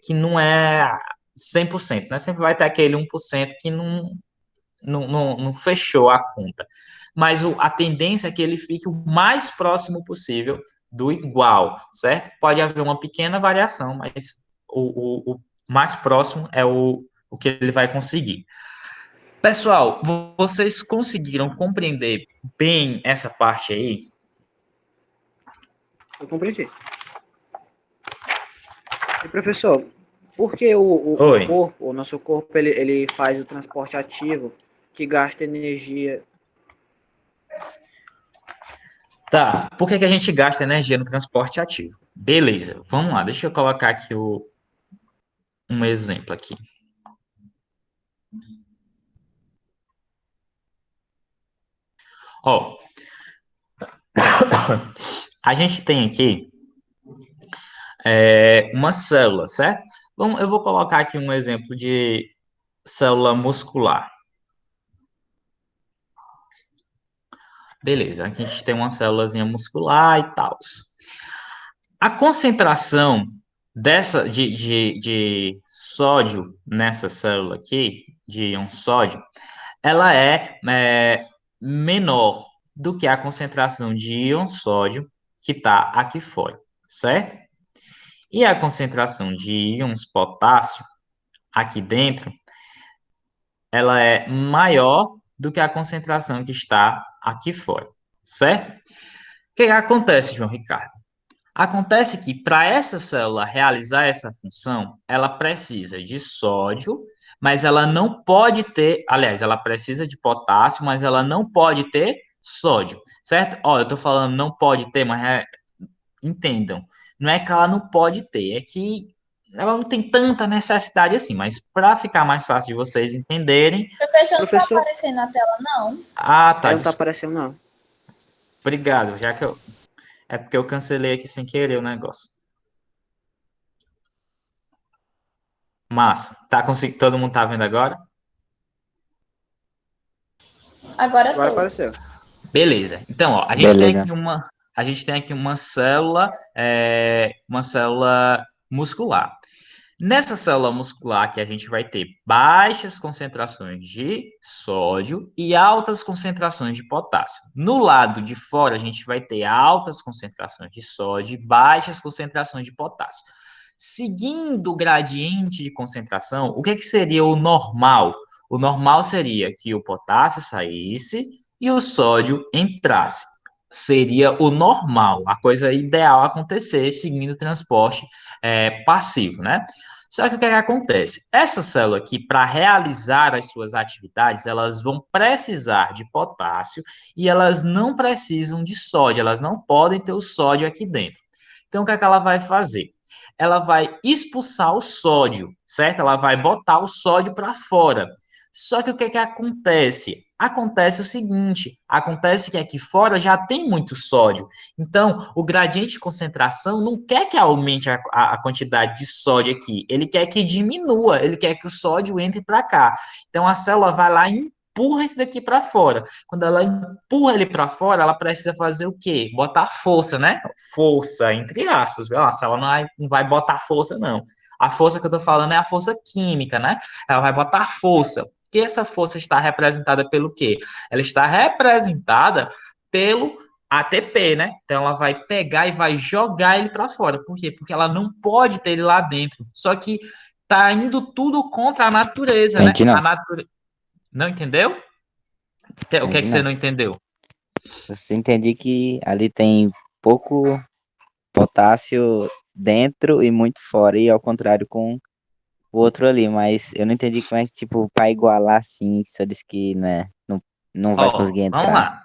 que não é 100%, né? Sempre vai ter aquele 1% que não fechou a conta. Mas a tendência é que ele fique o mais próximo possível do igual, certo? Pode haver uma pequena variação, mas o mais próximo é o que ele vai conseguir. Pessoal, vocês conseguiram compreender bem essa parte aí? Eu compreendi. E professor, por que o Oi. corpo, o nosso corpo, ele faz o transporte ativo que gasta energia? Tá. Por que que a gente gasta energia no transporte ativo? Beleza. Vamos lá. Deixa eu colocar aqui um exemplo aqui. Ó, a gente tem aqui uma célula, certo? Eu vou colocar aqui um exemplo de célula muscular. Beleza, aqui a gente tem uma célulazinha muscular e tal. A concentração de sódio nessa célula aqui, de íon sódio, ela é menor do que a concentração de íon sódio que está aqui fora, certo? E a concentração de íons potássio aqui dentro, ela é maior do que a concentração que está aqui fora, certo? O que acontece, João Ricardo? Acontece que para essa célula realizar essa função, ela precisa de sódio, mas ela não pode ter, aliás, ela precisa de potássio, mas ela não pode ter sódio, certo? Ó, eu tô falando não pode ter, mas entendam, não é que ela não pode ter, é que ela não tem tanta necessidade assim, mas para ficar mais fácil de vocês entenderem. Professor, não tá Professor, aparecendo na tela, não? Ah, tá, não tá aparecendo, não. obrigado, já que eu. É porque eu cancelei aqui sem querer o negócio. Massa. Tá conseguindo? Todo mundo tá vendo agora? Agora Agora tô. apareceu. Beleza. Então, ó, Beleza. a gente tem aqui uma célula muscular. Nessa célula muscular que a gente vai ter baixas concentrações de sódio e altas concentrações de potássio. No lado de fora, a gente vai ter altas concentrações de sódio e baixas concentrações de potássio. Seguindo o gradiente de concentração, o que seria o normal? O normal seria que o potássio saísse e o sódio entrasse. Seria o normal, a coisa ideal acontecer seguindo o transporte passivo, né? Só que o que acontece? Essa célula aqui, para realizar as suas atividades, elas vão precisar de potássio e elas não precisam de sódio, elas não podem ter o sódio aqui dentro. Então, o que ela vai fazer? Ela vai expulsar o sódio, certo? Ela vai botar o sódio para fora. Só que o que acontece? Acontece o seguinte: acontece que aqui fora já tem muito sódio. Então, o gradiente de concentração não quer que aumente a quantidade de sódio aqui, ele quer que diminua, ele quer que o sódio entre para cá. Então, a célula vai lá e empurra esse daqui para fora. Quando ela empurra ele para fora, ela precisa fazer o quê? Botar força, né? Força, entre aspas. A célula não vai botar força, não. A força que eu estou falando é a força química, né? Ela vai botar força. Que essa força está representada pelo quê? Ela está representada pelo ATP, né? Então ela vai pegar e vai jogar ele para fora. Por quê? Porque ela não pode ter ele lá dentro. Só que tá indo tudo contra a natureza, né? Entendi não. Não entendeu? O que é que Entendi você não. não entendeu? Você entendi que ali tem pouco potássio dentro e muito fora, e ao contrário com o outro ali, mas eu não entendi como é que, tipo, para igualar assim, só disse que, né, não vai Ó, conseguir vamos entrar.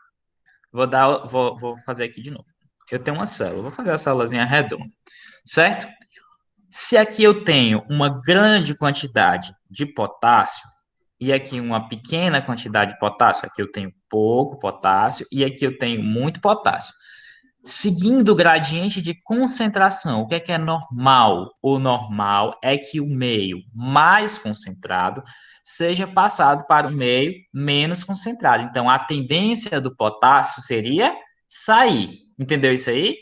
lá. Vou fazer aqui de novo. Eu tenho uma célula, vou fazer a célulazinha redonda, certo? Se aqui eu tenho uma grande quantidade de potássio e aqui uma pequena quantidade de potássio, aqui eu tenho pouco potássio e aqui eu tenho muito potássio. Seguindo o gradiente de concentração, o que é normal? O normal é que o meio mais concentrado seja passado para o meio menos concentrado. Então, a tendência do potássio seria sair. Entendeu isso aí?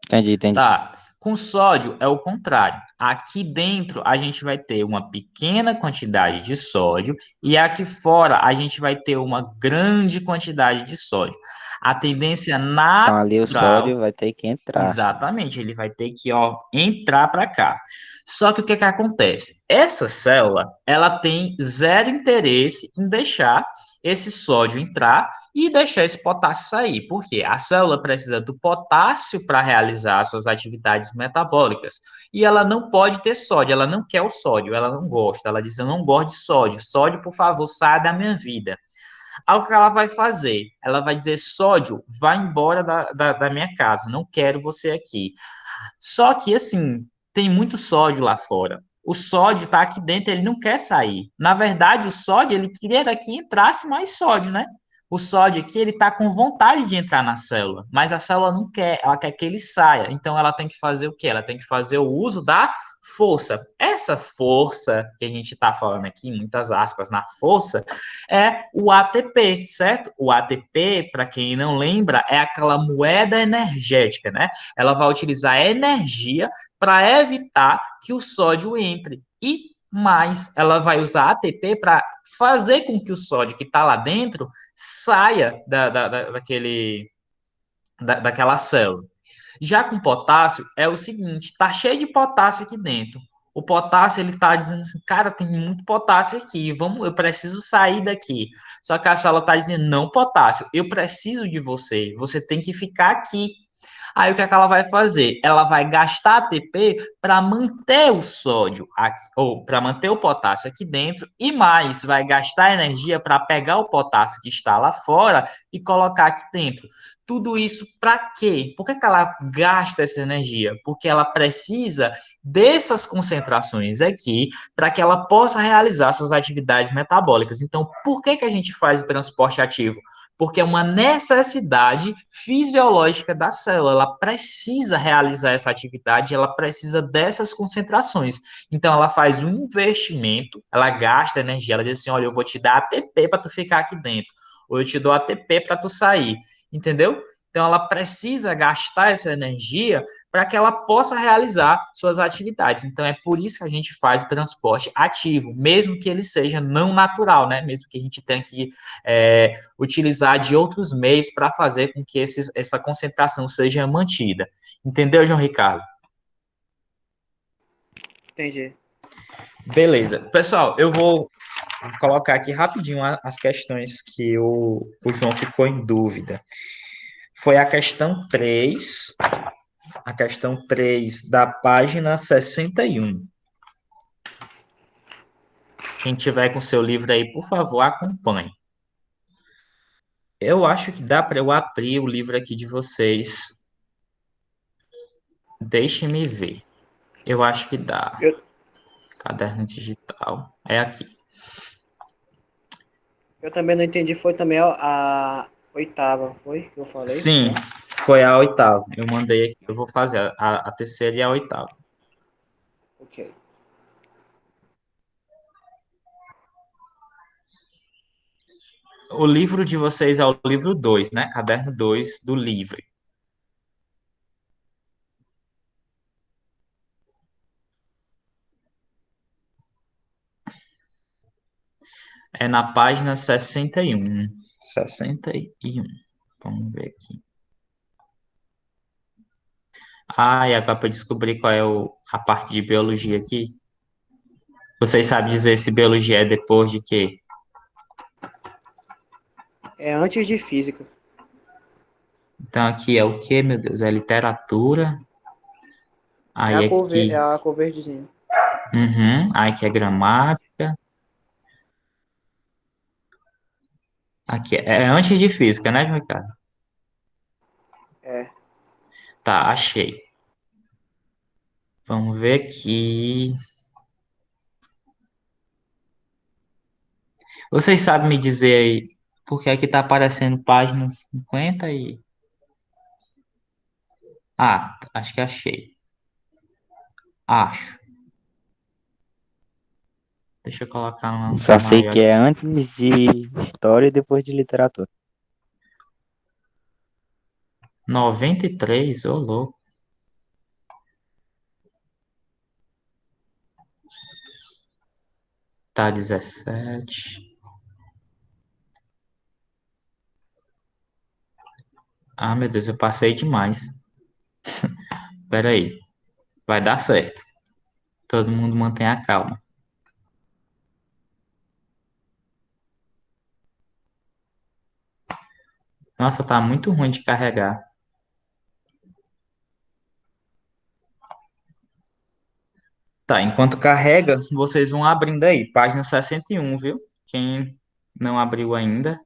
Entendi. Tá. Com sódio é o contrário. Aqui dentro a gente vai ter uma pequena quantidade de sódio e aqui fora a gente vai ter uma grande quantidade de sódio. A tendência Então ali o natural, sódio vai ter que entrar. exatamente, ele vai ter que, ó, entrar para cá. Só que o que que acontece? Essa célula, ela tem zero interesse em deixar esse sódio entrar e deixar esse potássio sair. Por quê? A célula precisa do potássio para realizar as suas atividades metabólicas. E ela não pode ter sódio, ela não quer o sódio, ela não gosta. Ela diz: eu não gosto de sódio. Sódio, por favor, saia da minha vida. Aí o que ela vai fazer? Ela vai dizer: sódio, vai embora da minha casa, não quero você aqui. Só que, assim, tem muito sódio lá fora. O sódio está aqui dentro, ele não quer sair. Na verdade, o sódio, ele queria que entrasse mais sódio, né? O sódio aqui, ele está com vontade de entrar na célula, mas a célula não quer, ela quer que ele saia. Então, ela tem que fazer o quê? Ela tem que fazer o uso da força. Essa força que a gente está falando aqui, muitas aspas na força, é o ATP, certo? O ATP, para quem não lembra, é aquela moeda energética, né? Ela vai utilizar energia para evitar que o sódio entre. E mais, ela vai usar ATP para fazer com que o sódio que está lá dentro saia daquela célula. Já com potássio, é o seguinte, tá cheio de potássio aqui dentro. O potássio, ele tá dizendo assim, cara, tem muito potássio aqui, eu preciso sair daqui. Só que a célula tá dizendo, não, potássio, eu preciso de você, você tem que ficar aqui. Aí o que é que ela vai fazer? Ela vai gastar ATP para manter o sódio aqui, ou para manter o potássio aqui dentro, e mais, vai gastar energia para pegar o potássio que está lá fora e colocar aqui dentro. Tudo isso para quê? Por que que ela gasta essa energia? Porque ela precisa dessas concentrações aqui para que ela possa realizar suas atividades metabólicas. Então, por que que a gente faz o transporte ativo? Porque é uma necessidade fisiológica da célula. Ela precisa realizar essa atividade, ela precisa dessas concentrações. Então, ela faz um investimento, ela gasta energia, ela diz assim: olha, eu vou te dar ATP para tu ficar aqui dentro, ou eu te dou ATP para tu sair, entendeu? Então, ela precisa gastar essa energia para que ela possa realizar suas atividades. Então, é por isso que a gente faz o transporte ativo, mesmo que ele seja não natural, né? Mesmo que a gente tenha que utilizar de outros meios para fazer com que essa concentração seja mantida. Entendeu, João Ricardo? Entendi. Beleza. Pessoal, eu vou colocar aqui rapidinho as questões que o João ficou em dúvida. Foi a questão 3 da página 61. Quem tiver com seu livro aí, por favor, acompanhe. Eu acho que dá para eu abrir o livro aqui de vocês. Deixe-me ver. Eu acho que dá. Caderno digital. É aqui. Eu também não entendi, foi também a oitava, foi que eu falei? Sim, foi a oitava. Eu mandei aqui. Eu vou fazer a terceira e a oitava. Ok. O livro de vocês é o livro 2, né? Caderno 2 do livro. É na página 61. 61. Vamos ver aqui. Ah, e agora para descobrir qual é a parte de biologia aqui. Vocês sabem dizer se biologia é depois de quê? É antes de física. Então aqui é o quê, meu Deus? É literatura. Aí É aqui. a cor verdezinha. Uhum. Aí aqui é gramática. Aqui é antes de física, né, João Ricardo? É. Tá, achei. Vamos ver aqui. Vocês sabem me dizer aí, porque aqui tá aparecendo página 50 e... Ah, acho que achei. Acho. Deixa eu colocar um Só sei maior que aqui. é antes de história e depois de literatura. 93, ô louco. Tá 17. Ah, meu Deus, eu passei demais. Pera aí. Vai dar certo. Todo mundo mantém a calma. Nossa, tá muito ruim de carregar. Tá, enquanto carrega, vocês vão abrindo aí. Página 61, viu? Quem não abriu ainda.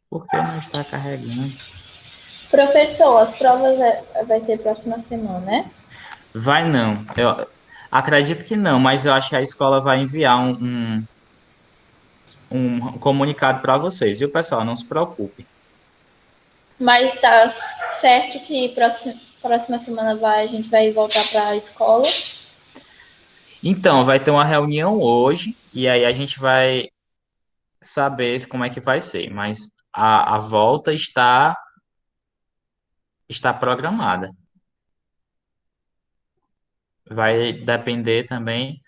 Por que não está carregando? Professor, as provas vai ser próxima semana, né? Vai não. Eu acredito que não, mas eu acho que a escola vai enviar um comunicado para vocês, viu, pessoal? Não se preocupe. Mas tá certo que Próxima semana a gente vai voltar para a escola. Então, vai ter uma reunião hoje, e aí a gente vai saber como é que vai ser, mas a volta está programada. Vai depender também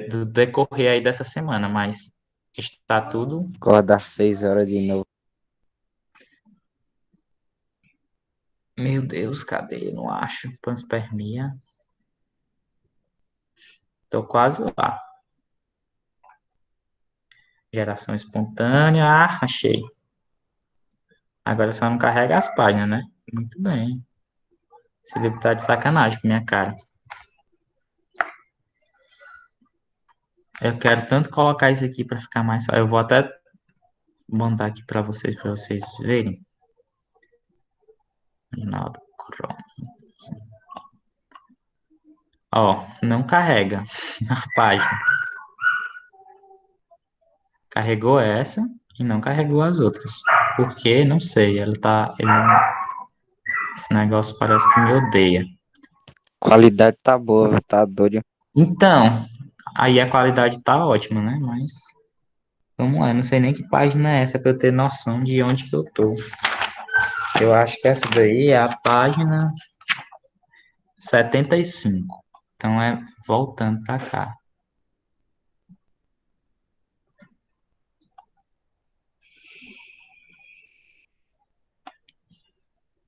do decorrer aí dessa semana, mas está tudo. Acordar 6 horas de novo. Meu Deus, cadê? Eu não acho. Panspermia. Tô quase lá. Geração espontânea. Ah, achei. Agora só não carrega as páginas, né? Muito bem. Esse livro tá de sacanagem com minha cara. Eu quero tanto colocar isso aqui para ficar mais fácil. Eu vou até mandar aqui para vocês verem. Ronaldo Chrome. Ó, não carrega a página. Carregou essa e não carregou as outras. Por quê? Não sei. Esse negócio parece que me odeia. Qualidade tá boa, tá doido. Então, aí a qualidade tá ótima, né? Mas vamos lá, eu não sei nem que página é essa para eu ter noção de onde que eu tô. Eu acho que essa daí é a página 75. Então é voltando para cá.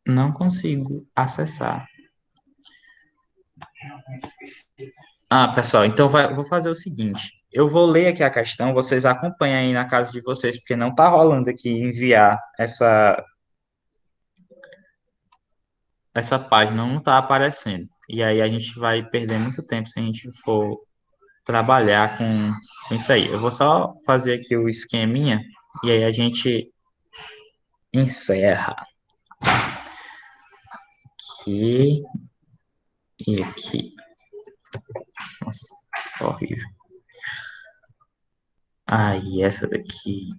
Não consigo acessar. Ah, pessoal, então vou fazer o seguinte. Eu vou ler aqui a questão, vocês acompanham aí na casa de vocês, porque não tá rolando aqui enviar essa página, não tá aparecendo. E aí a gente vai perder muito tempo se a gente for trabalhar com isso aí. Eu vou só fazer aqui o esqueminha e aí a gente encerra aqui e aqui. Nossa, horrível. Aí, essa daqui.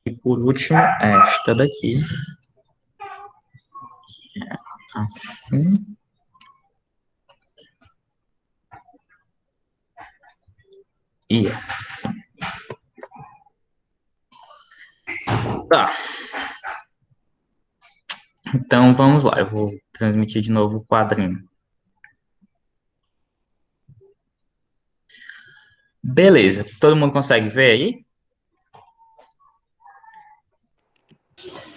E por último, esta daqui. Assim. E assim. Tá. Então vamos lá, eu vou transmitir de novo o quadrinho. Beleza, todo mundo consegue ver aí?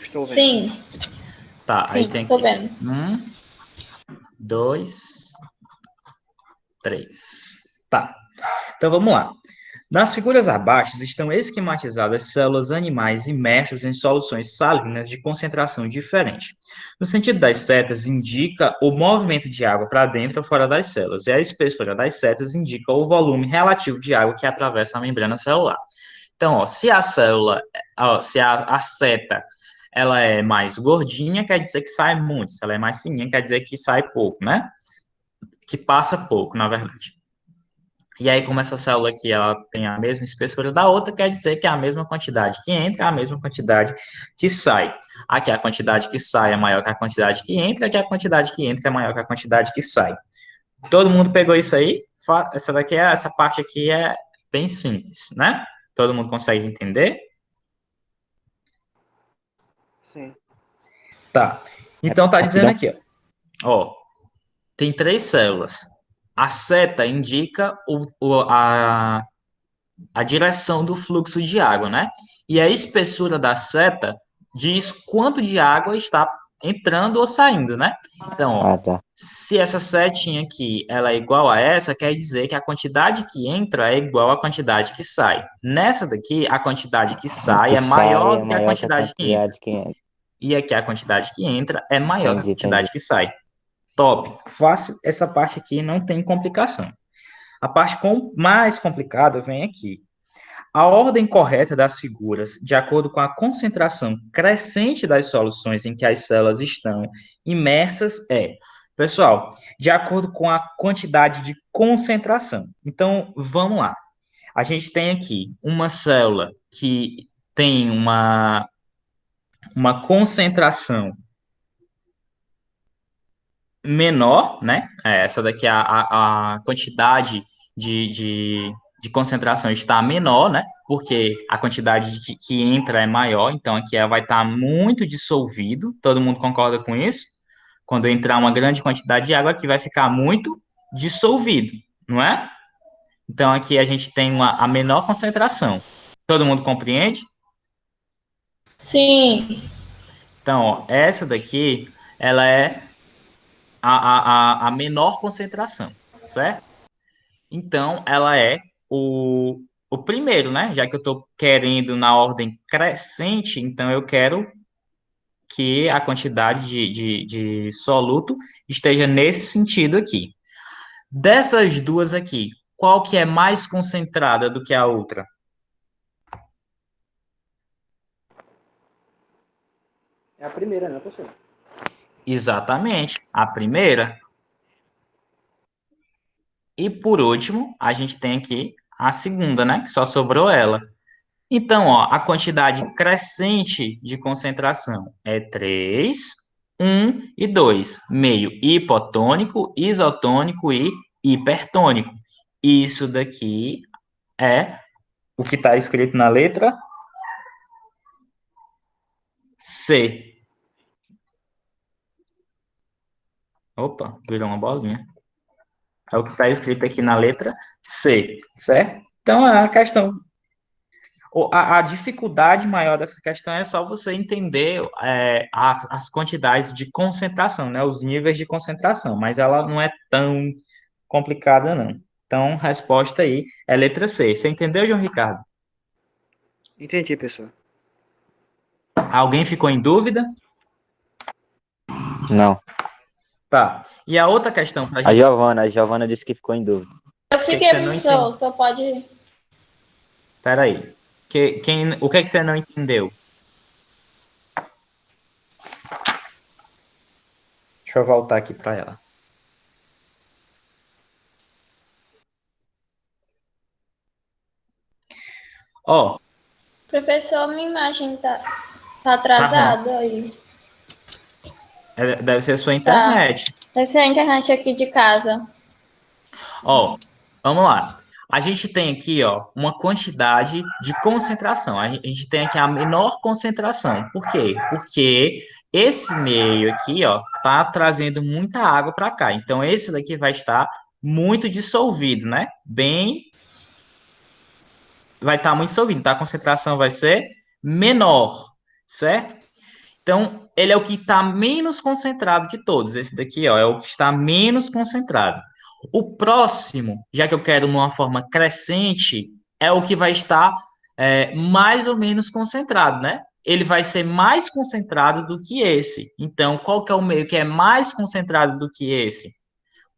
Estou vendo. Sim, Tá, aí sim, tem tô aqui. vendo. 1, 2, 3. Tá. Então vamos lá. Nas figuras abaixo estão esquematizadas células animais imersas em soluções salinas de concentração diferente. No sentido das setas, indica o movimento de água para dentro ou fora das células, e a espessura das setas indica o volume relativo de água que atravessa a membrana celular. Então, ó, se a célula, ó, se a seta ela é mais gordinha, quer dizer que sai muito. Se ela é mais fininha, quer dizer que sai pouco, né? Que passa pouco, na verdade. E aí, como essa célula aqui ela tem a mesma espessura da outra, quer dizer que é a mesma quantidade que entra, a mesma quantidade que sai. Aqui a quantidade que sai é maior que a quantidade que entra, aqui a quantidade que entra é maior que a quantidade que sai. Todo mundo pegou isso aí? Essa parte aqui é bem simples, né? Todo mundo consegue entender? Sim. Tá. Então tá dizendo Rapidão. aqui, ó, tem 3 células. A seta indica a direção do fluxo de água, né? E a espessura da seta diz quanto de água está entrando ou saindo, né? Então, ó, Ah, tá. se essa setinha aqui ela é igual a essa, quer dizer que a quantidade que entra é igual à quantidade que sai. Nessa daqui, a quantidade que O sai que é sai maior é do que a maior que a quantidade que entra. quantidade que entra. E aqui a quantidade que entra é maior que a Entendi, entendi. quantidade que sai. Top. Fácil. Essa parte aqui não tem complicação. A parte mais complicada vem aqui. A ordem correta das figuras, de acordo com a concentração crescente das soluções em que as células estão imersas, é, pessoal, de acordo com a quantidade de concentração. Então, vamos lá. A gente tem aqui uma célula que tem uma concentração menor, né? Essa daqui, a quantidade de concentração está menor, né? Porque a quantidade que entra é maior, então aqui ela vai estar muito dissolvido. Todo mundo concorda com isso? Quando entrar uma grande quantidade de água, aqui vai ficar muito dissolvido, não é? Então aqui a gente tem a menor concentração. Todo mundo compreende? Sim. Então, ó, essa daqui, ela é a menor concentração, certo? Então, ela é o primeiro, né? Já que eu estou querendo na ordem crescente, então eu quero que a quantidade de soluto esteja nesse sentido aqui. Dessas duas aqui, qual que é mais concentrada do que a outra? É a primeira, né, professor? Exatamente, a primeira. E por último, a gente tem aqui a segunda, né? Que só sobrou ela. Então, ó, a quantidade crescente de concentração é 3, 1 e 2, meio hipotônico, isotônico e hipertônico. Isso daqui é o que está escrito na letra C. Opa, virou uma bolinha. É o que está escrito aqui na letra C, certo? Então, a questão a dificuldade maior dessa questão é só você entender as quantidades de concentração, né? Os níveis de concentração, mas ela não é tão complicada, não. Então, resposta aí é letra C. Você entendeu, João Ricardo? Entendi, professor. Alguém ficou em dúvida? Não. Tá. E a outra questão para a A gente. Giovana disse que ficou em dúvida. Eu O que, que fiquei, você não professor, entendeu? só pode. Peraí. O que, que você não entendeu? Deixa eu voltar aqui para ela. Ó, Professor, minha imagem tá tá ruim. atrasada aí. Deve ser sua Tá. internet. Deve ser a internet aqui de casa. Ó, vamos lá. A gente tem aqui, ó, uma quantidade de concentração. A gente tem aqui a menor concentração. Por quê? Porque esse meio aqui, ó, tá trazendo muita água para cá. Então, esse daqui vai estar muito dissolvido, né? Vai estar muito dissolvido. Então, a concentração vai ser menor, certo? Então, ele é o que está menos concentrado de todos. Esse daqui, ó, é o que está menos concentrado. O próximo, já que eu quero uma forma crescente, é o que vai estar mais ou menos concentrado, né? Ele vai ser mais concentrado do que esse. Então, qual que é o meio que é mais concentrado do que esse?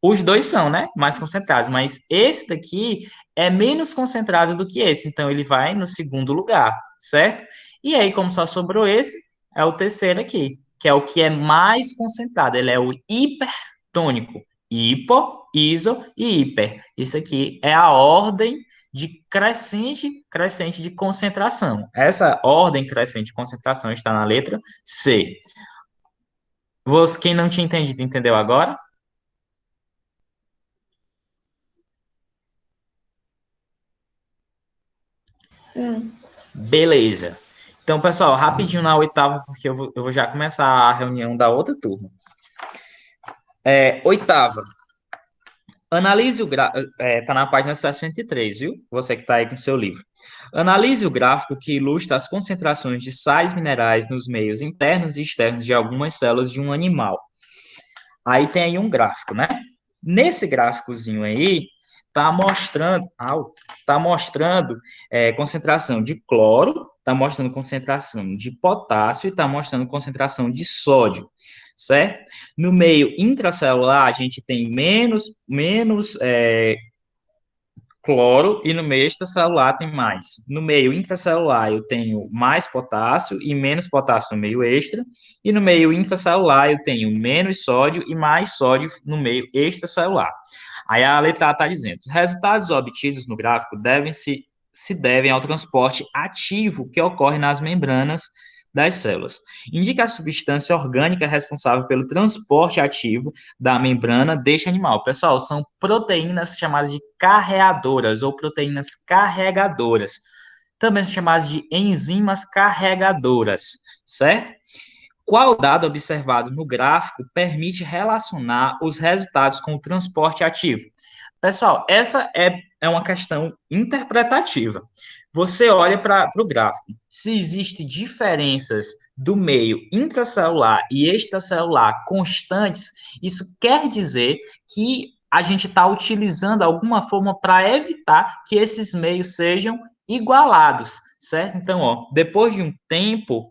Os dois são, né? Mais concentrados, mas esse daqui é menos concentrado do que esse. Então, ele vai no segundo lugar, certo? E aí, como só sobrou esse, é o terceiro aqui, que é o que é mais concentrado. Ele é o hipertônico. Hipo, iso e hiper. Isso aqui é a ordem de crescente de concentração. Essa ordem crescente de concentração está na letra C. Quem não tinha entendido, entendeu agora? Sim. Beleza. Então, pessoal, rapidinho na oitava, porque eu vou já começar a reunião da outra turma. Oitava. Analise o gráfico. Tá na página 63, viu? Você que está aí com o seu livro. Analise o gráfico que ilustra as concentrações de sais minerais nos meios internos e externos de algumas células de um animal. Aí tem aí um gráfico, né? Nesse gráficozinho aí, tá mostrando concentração de cloro, tá mostrando concentração de potássio e tá mostrando concentração de sódio, certo? No meio intracelular, a gente tem menos cloro e no meio extracelular tem mais. No meio intracelular eu tenho mais potássio e menos potássio no meio extra, e no meio intracelular eu tenho menos sódio e mais sódio no meio extracelular. Aí a letra A está dizendo: os resultados obtidos no gráfico se devem ao transporte ativo que ocorre nas membranas das células. Indica a substância orgânica responsável pelo transporte ativo da membrana deste animal. Pessoal, são proteínas chamadas de carreadoras ou proteínas carregadoras. Também são chamadas de enzimas carregadoras, certo? Qual dado observado no gráfico permite relacionar os resultados com o transporte ativo? Pessoal, essa é uma questão interpretativa. Você olha para o gráfico. Se existem diferenças do meio intracelular e extracelular constantes, isso quer dizer que a gente está utilizando alguma forma para evitar que esses meios sejam igualados, certo? Então, ó, depois de um tempo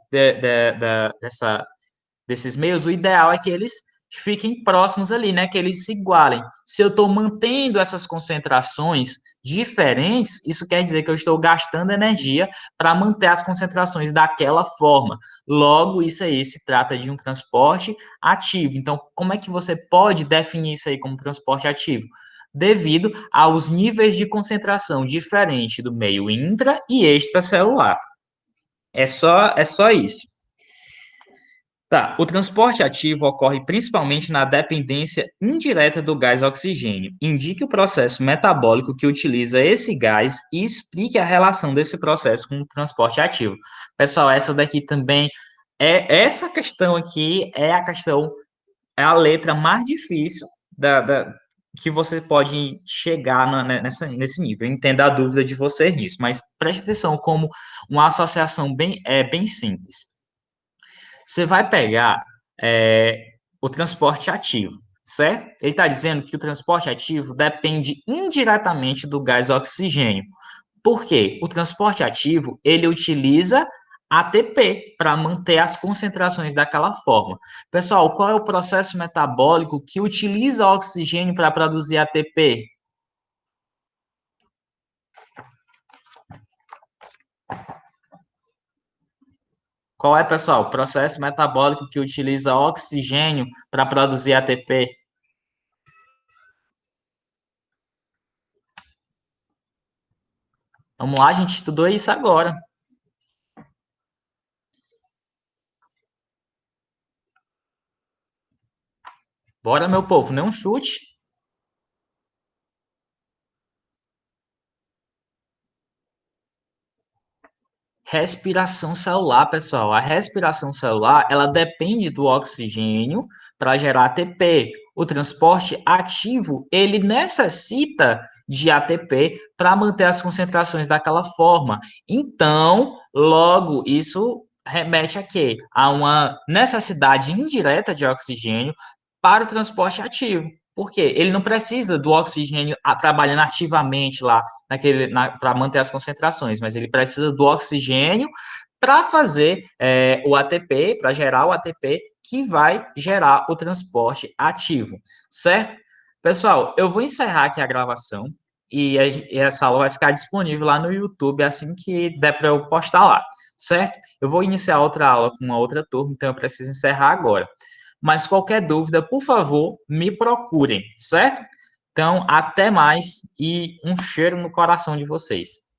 desses meios, o ideal é que eles fiquem próximos ali, né? Que eles se igualem. Se eu estou mantendo essas concentrações diferentes, isso quer dizer que eu estou gastando energia para manter as concentrações daquela forma. Logo, isso aí se trata de um transporte ativo. Então, como é que você pode definir isso aí como transporte ativo? Devido aos níveis de concentração diferentes do meio intra e extracelular. É só isso. Tá, o transporte ativo ocorre principalmente na dependência indireta do gás oxigênio. Indique o processo metabólico que utiliza esse gás e explique a relação desse processo com o transporte ativo. Pessoal, essa daqui também essa questão aqui é a letra mais difícil que você pode chegar nesse nível. Eu entendo a dúvida de vocês nisso, mas preste atenção como uma associação bem simples. Você vai pegar o transporte ativo, certo? Ele está dizendo que o transporte ativo depende indiretamente do gás oxigênio. Por quê? O transporte ativo, ele utiliza ATP para manter as concentrações daquela forma. Pessoal, qual é o processo metabólico que utiliza oxigênio para produzir ATP? Qual é, pessoal, o processo metabólico que utiliza oxigênio para produzir ATP? Vamos lá, a gente estudou isso agora. Bora, meu povo, não chute. Respiração celular, pessoal. A respiração celular, ela depende do oxigênio para gerar ATP. O transporte ativo, ele necessita de ATP para manter as concentrações daquela forma. Então, logo, isso remete a quê? A uma necessidade indireta de oxigênio para o transporte ativo. Por quê? Ele não precisa do oxigênio trabalhando ativamente lá para manter as concentrações, mas ele precisa do oxigênio para fazer o ATP, para gerar o ATP que vai gerar o transporte ativo, certo? Pessoal, eu vou encerrar aqui a gravação e essa aula vai ficar disponível lá no YouTube assim que der para eu postar lá, certo? Eu vou iniciar outra aula com uma outra turma, então eu preciso encerrar agora. Mas qualquer dúvida, por favor, me procurem, certo? Então, até mais e um cheiro no coração de vocês.